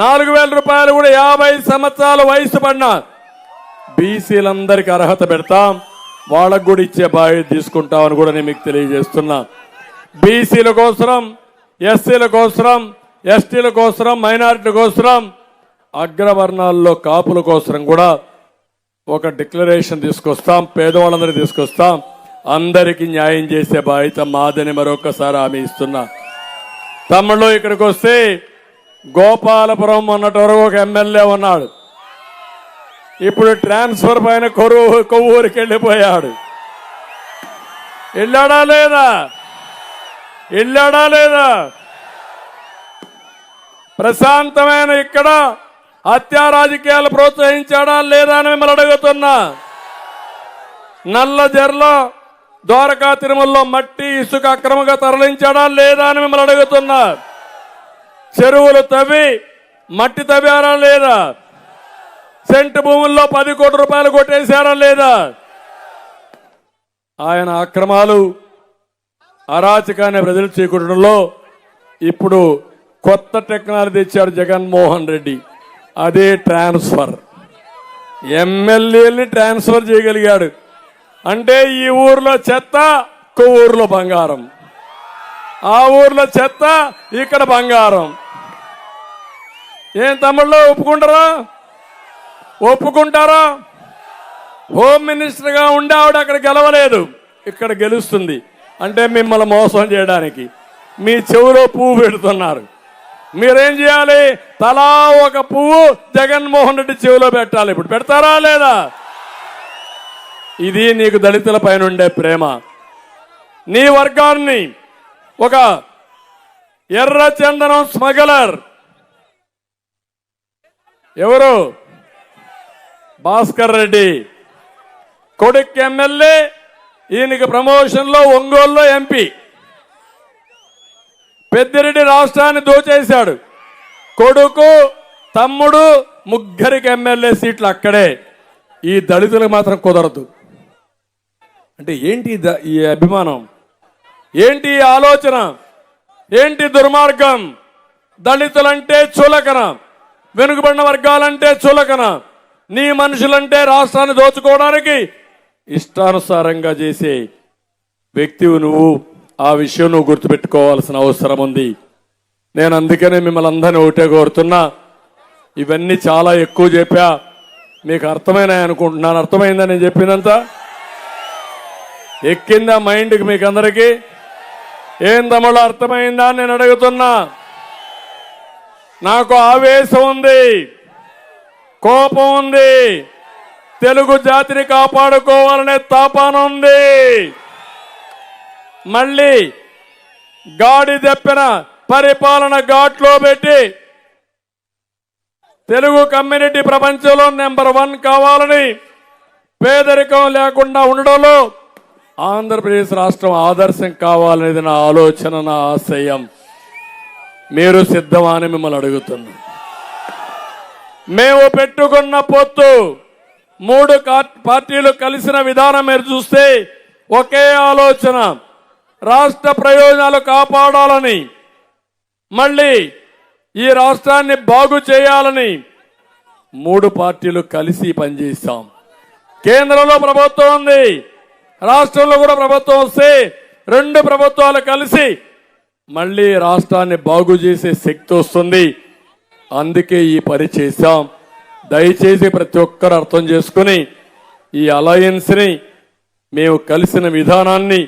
4,000 రూపాయలు కూడా 50 సంవత్సరాల వయసు పడిన బీసీలందరికీ అర్హత పెడతాం. వాళ్ళకు కూడా ఇచ్చే బాధ్యత తీసుకుంటామని కూడా నేను మీకు తెలియజేస్తున్నా. బీసీల కోసం, ఎస్సీల కోసం, ఎస్టీల కోసం, మైనారిటీల కోసం, అగ్రవర్ణాల్లో కాపుల కోసం కూడా ఒక డిక్లరేషన్ తీసుకొస్తాం. పేదవాళ్ళందరికీ తీసుకొస్తాం. అందరికీ న్యాయం చేసే బాధ్యత మాదని మరొకసారి హామీ ఇస్తున్నా. తమ్ముళ్ళు, ఇక్కడికి వస్తే గోపాలపురం మొన్నటి వరకు ఒక ఎమ్మెల్యే ఉన్నాడు. ఇప్పుడు ట్రాన్స్ఫర్ పైన కొవ్వూరికి వెళ్ళిపోయాడు. వెళ్ళాడా లేదా? ప్రశాంతమైన ఇక్కడ హత్యా రాజకీయాలు ప్రోత్సహించాడా లేదా అని మిమ్మల్ని అడుగుతున్నా. నల్లజర్ల ద్వారకా తిరుమలలో మట్టి, ఇసుక అక్రమంగా తరలించాడా లేదా అని మిమ్మల్ని అడుగుతున్నా. చెరువులు తవ్వి మట్టి తవ్వారా లేదా? సెంటు భూముల్లో 10 కోట్ల రూపాయలు కొట్టేశారా లేదా? ఆయన అక్రమాలు, అరాచకాన్ని ప్రజలు చేకూరడంలో ఇప్పుడు కొత్త టెక్నాలజీ తెచ్చాడు జగన్మోహన్ రెడ్డి. అదే ట్రాన్స్ఫర్. ఎమ్మెల్యేని ట్రాన్స్ఫర్ చేయగలిగాడు. అంటే ఈ ఊర్లో చెత్త, ఊర్లో బంగారం, ఆ ఊర్లో చెత్త, ఇక్కడ బంగారం. ఏం తమ్ముళ్ళు, ఒప్పుకుంటారా? హోమ్ మినిస్టర్ గా ఉండే ఆవిడ అక్కడ గెలవలేదు, ఇక్కడ గెలుస్తుంది. అంటే మిమ్మల్ని మోసం చేయడానికి మీ చెవులో పువ్వు పెడుతున్నారు. మీరేం చేయాలి? తలా ఒక పువ్వు జగన్మోహన్ రెడ్డి చెవిలో పెట్టాలి. ఇప్పుడు పెడతారా లేదా? ఇది నీకు దళితుల పైన ఉండే ప్రేమ. నీ వర్గాన్ని ఒక ఎర్ర చందనం స్మగ్లర్ ఎవరు? భాస్కర్ రెడ్డి కొడుకు ఎమ్మెల్యే, ఈయనకి ప్రమోషన్ లో ఒంగోలులో ఎంపీ. పెద్దిరెడ్డి రాష్ట్రాన్ని దోచేశాడు. కొడుకు, తమ్ముడు, ముగ్గురికి ఎమ్మెల్యే సీట్లు అక్కడే. ఈ దళితులకు మాత్రం కుదరదు. అంటే ఏంటి ఈ అభిమానం? ఏంటి ఈ ఆలోచన? ఏంటి దుర్మార్గం? దళితులంటే చులకన, వెనుకబడిన వర్గాలంటే చులకన, నీ మనుషులంటే రాష్ట్రాన్ని దోచుకోవడానికి ఇష్టానుసారంగా చేసే వ్యక్తివి నువ్వు. ఆ విషయం నువ్వు గుర్తుపెట్టుకోవాల్సిన అవసరం ఉంది. నేను అందుకనే మిమ్మల్ని అందరినీ ఒకటే కోరుతున్నా. ఇవన్నీ చాలా ఎక్కువ చెప్పా, మీకు అర్థమైనాయి అనుకుంటున్నాను. అర్థమైందా నేను చెప్పినంత? ఎక్కిందా మైండ్కి మీకు అందరికీ? ఏం తమ్ముళ్ళు అర్థమైందా అని నేను అడుగుతున్నా. నాకు ఆవేశం ఉంది, కోపం ఉంది, తెలుగు జాతిని కాపాడుకోవాలనే తాపన ఉంది. మళ్ళీ గాడి దెప్పిన పరిపాలన ఘాట్లో పెట్టి తెలుగు కమ్యూనిటీ ప్రపంచంలో నెంబర్ 1 కావాలని, పేదరికం లేకుండా ఉండడంలో ఆంధ్రప్రదేశ్ రాష్ట్రం ఆదర్శం కావాలనేది నా ఆలోచన, నా ఆశయం. మీరు సిద్ధమా అని మిమ్మల్ని అడుగుతున్నా. మేము పెట్టుకున్న పొత్తు 3 పార్టీలు కలిసిన విధానం మీరు చూస్తే ఒకే ఆలోచన, రాష్ట్ర ప్రయోజనాలు కాపాడాలని, మళ్ళీ ఈ రాష్ట్రాన్ని బాగు చేయాలని 3 పార్టీలు కలిసి పనిచేస్తాం. కేంద్రంలో ప్రభుత్వం ఉంది, రాష్ట్రంలో కూడా ప్రభుత్వం వస్తే 2 ప్రభుత్వాలు కలిసి మళ్ళీ రాష్ట్రాన్ని బాగు చేసే శక్తి వస్తుంది. అందుకే ఈ పని చేశాం. దయచేసి ప్రతి ఒక్కరు అర్థం చేసుకుని ఈ అలయన్స్ని, మేము కలిసిన విధానాన్ని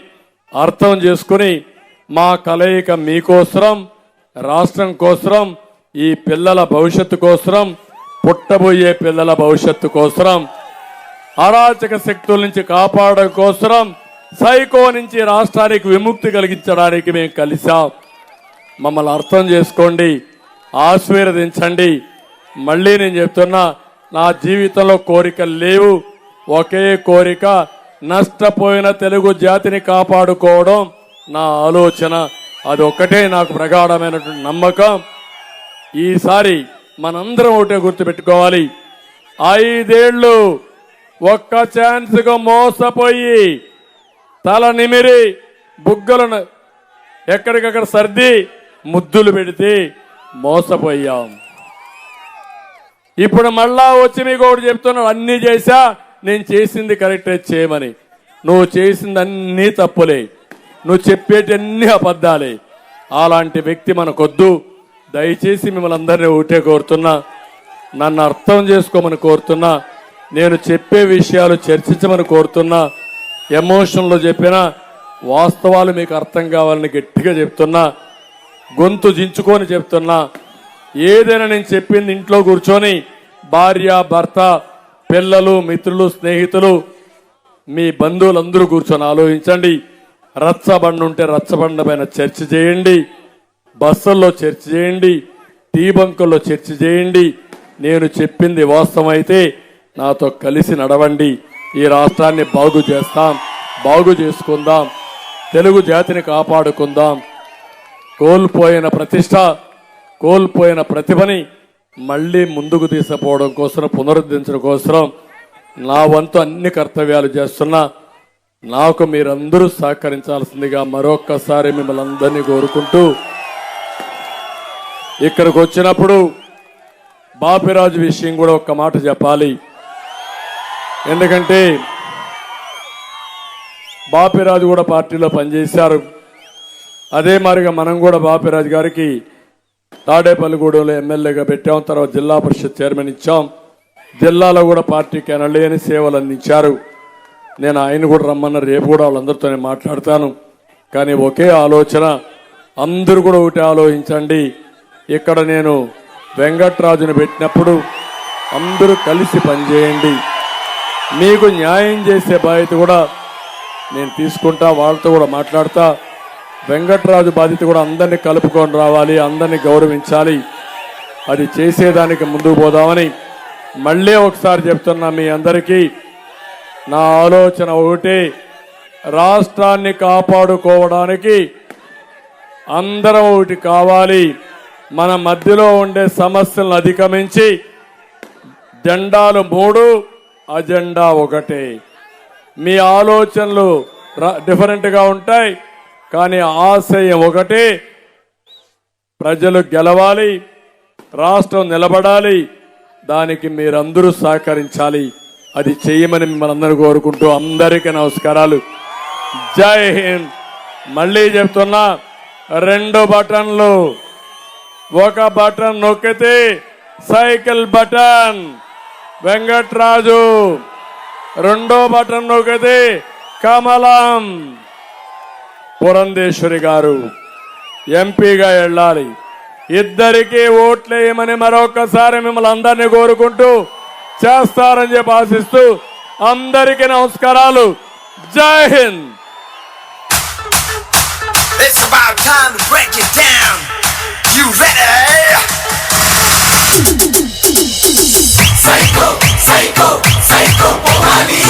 అర్థం చేసుకుని మా కలయిక మీకోసరం, రాష్ట్రం కోసరం, ఈ పిల్లల భవిష్యత్తు కోసరం, పుట్టబోయే పిల్లల భవిష్యత్తు కోసరం, అరాచక శక్తుల నుంచి కాపాడడం కోసరం, సైకో నుంచి రాష్ట్రానికి విముక్తి కలిగించడానికి మేము కలిసాం. మమ్మల్ని అర్థం చేసుకోండి, ఆశీర్వదించండి. మళ్ళీ నేను చెప్తున్నా, నా జీవితంలో కోరికలు లేవు. ఒకే కోరిక, నష్టపోయిన తెలుగు జాతిని కాపాడుకోవడం నా ఆలోచన. అది ఒక్కటే నాకు ప్రగాఢమైనటువంటి నమ్మకం. ఈసారి మనందరం ఒకటే గుర్తుపెట్టుకోవాలి, 5 ఏళ్లు ఒక్క ఛాన్స్గా మోసపోయి తల నిమిరి బుగ్గలను ఎక్కడికక్కడ సర్ది ముద్దులు పెడితే మోసపోయాం. ఇప్పుడు మళ్ళా వచ్చి మీకు ఒకటి చెప్తున్నాడు, అన్నీ చేశా, నేను చేసింది కరెక్టే చేయమని. నువ్వు చేసింది అన్నీ తప్పులే, నువ్వు చెప్పేటన్నీ అబద్ధాలే. అలాంటి వ్యక్తి మనకొద్దు. దయచేసి మిమ్మల్ని అందరినీ ఒకటే కోరుతున్నా, నన్ను అర్థం చేసుకోమని కోరుతున్నా. నేను చెప్పే విషయాలు చర్చించమని కోరుతున్నా. ఎమోషన్లో చెప్పిన వాస్తవాలు మీకు అర్థం కావాలని గట్టిగా చెప్తున్నా. గొంతు జించుకొని చెప్తున్నా. ఏదైనా నేను చెప్పింది ఇంట్లో కూర్చొని భార్య, భర్త, పిల్లలు, మిత్రులు, స్నేహితులు, మీ బంధువులందరూ కూర్చొని ఆలోచించండి. రచ్చబండ ఉంటే రచ్చబండ పైన చర్చ చేయండి, బస్సుల్లో చర్చ చేయండి, టీ బంకుల్లో చర్చ చేయండి. నేను చెప్పింది వాస్తవం అయితే నాతో కలిసి నడవండి. ఈ రాష్ట్రాన్ని బాగు చేస్తాం, బాగు చేసుకుందాం, తెలుగు జాతిని కాపాడుకుందాం. కోల్పోయిన ప్రతిష్ట, కోల్పోయిన ప్రతిభని మళ్ళీ ముందుకు తీసుకుపోవడం కోసం, పునరుద్ధరించడం కోసం నా వంతు అన్ని కర్తవ్యాలు చేస్తున్నా. నాకు మీరందరూ సహకరించాల్సిందిగా మరొక్కసారి మిమ్మల్ని అందరినీ కోరుకుంటూ, ఇక్కడికి వచ్చినప్పుడు బాపిరాజు విషయం కూడా ఒక్క మాట చెప్పాలి. ఎందుకంటే బాపిరాజు కూడా పార్టీలో పనిచేశారు. అదే మాదిరిగా మనం కూడా బాపిరాజు గారికి తాడేపల్లిగూడెంలో ఎమ్మెల్యేగా పెట్టాం, తర్వాత జిల్లా పరిషత్ చైర్మన్ ఇచ్చాం. జిల్లాలో కూడా పార్టీకి అనలేని సేవలు అందించారు. నేను ఆయన కూడా రమ్మన్న, రేపు కూడా వాళ్ళందరితో మాట్లాడతాను. కానీ ఒకే ఆలోచన, అందరూ కూడా ఒకటి ఆలోచించండి. ఇక్కడ నేను వెంకట్రాజును పెట్టినప్పుడు అందరూ కలిసి పనిచేయండి. మీకు న్యాయం చేసే బాధ్యత కూడా నేను తీసుకుంటా, వాళ్ళతో కూడా మాట్లాడతా. వెంకట్రాజు బాధ్యత కూడా అందరినీ కలుపుకొని రావాలి, అందరినీ గౌరవించాలి. అది చేసేదానికి ముందుకు పోదామని మళ్ళీ ఒకసారి చెప్తున్నా. మీ అందరికీ నా ఆలోచన ఒకటే, రాష్ట్రాన్ని కాపాడుకోవడానికి అందరం ఒకటి కావాలి. మన మధ్యలో ఉండే సమస్యలను అధిగమించి జెండాలు 3, అజెండా ఒకటే. మీ ఆలోచనలు డిఫరెంట్గా ఉంటాయి, కానీ ఆశయం ఒకటే. ప్రజలు గెలవాలి, రాష్ట్రం నిలబడాలి. దానికి మీరందరూ సహకరించాలి. అది చేయమని మిమ్మల్ని అందరూ కోరుకుంటూ అందరికీ నమస్కారాలు. జై హింద్. మళ్ళీ చెప్తున్నా, 2 బటన్లు. ఒక బటన్ నొక్కితే సైకిల్ బటన్ వెంకట్రాజు, 2వ బటన్ నొక్కితే కమలం పురంధేశ్వరి గారు ఎంపీగా వెళ్ళాలి. ఇద్దరికీ ఓట్లేయమని మరొకసారి మిమ్మల్ని అందరినీ కోరుకుంటూ చేస్తారని చెప్పి ఆశిస్తూ అందరికీ నమస్కారాలు. జై Hind. It's about time to break it down. You ready? Psycho, psycho, psycho, Mohani.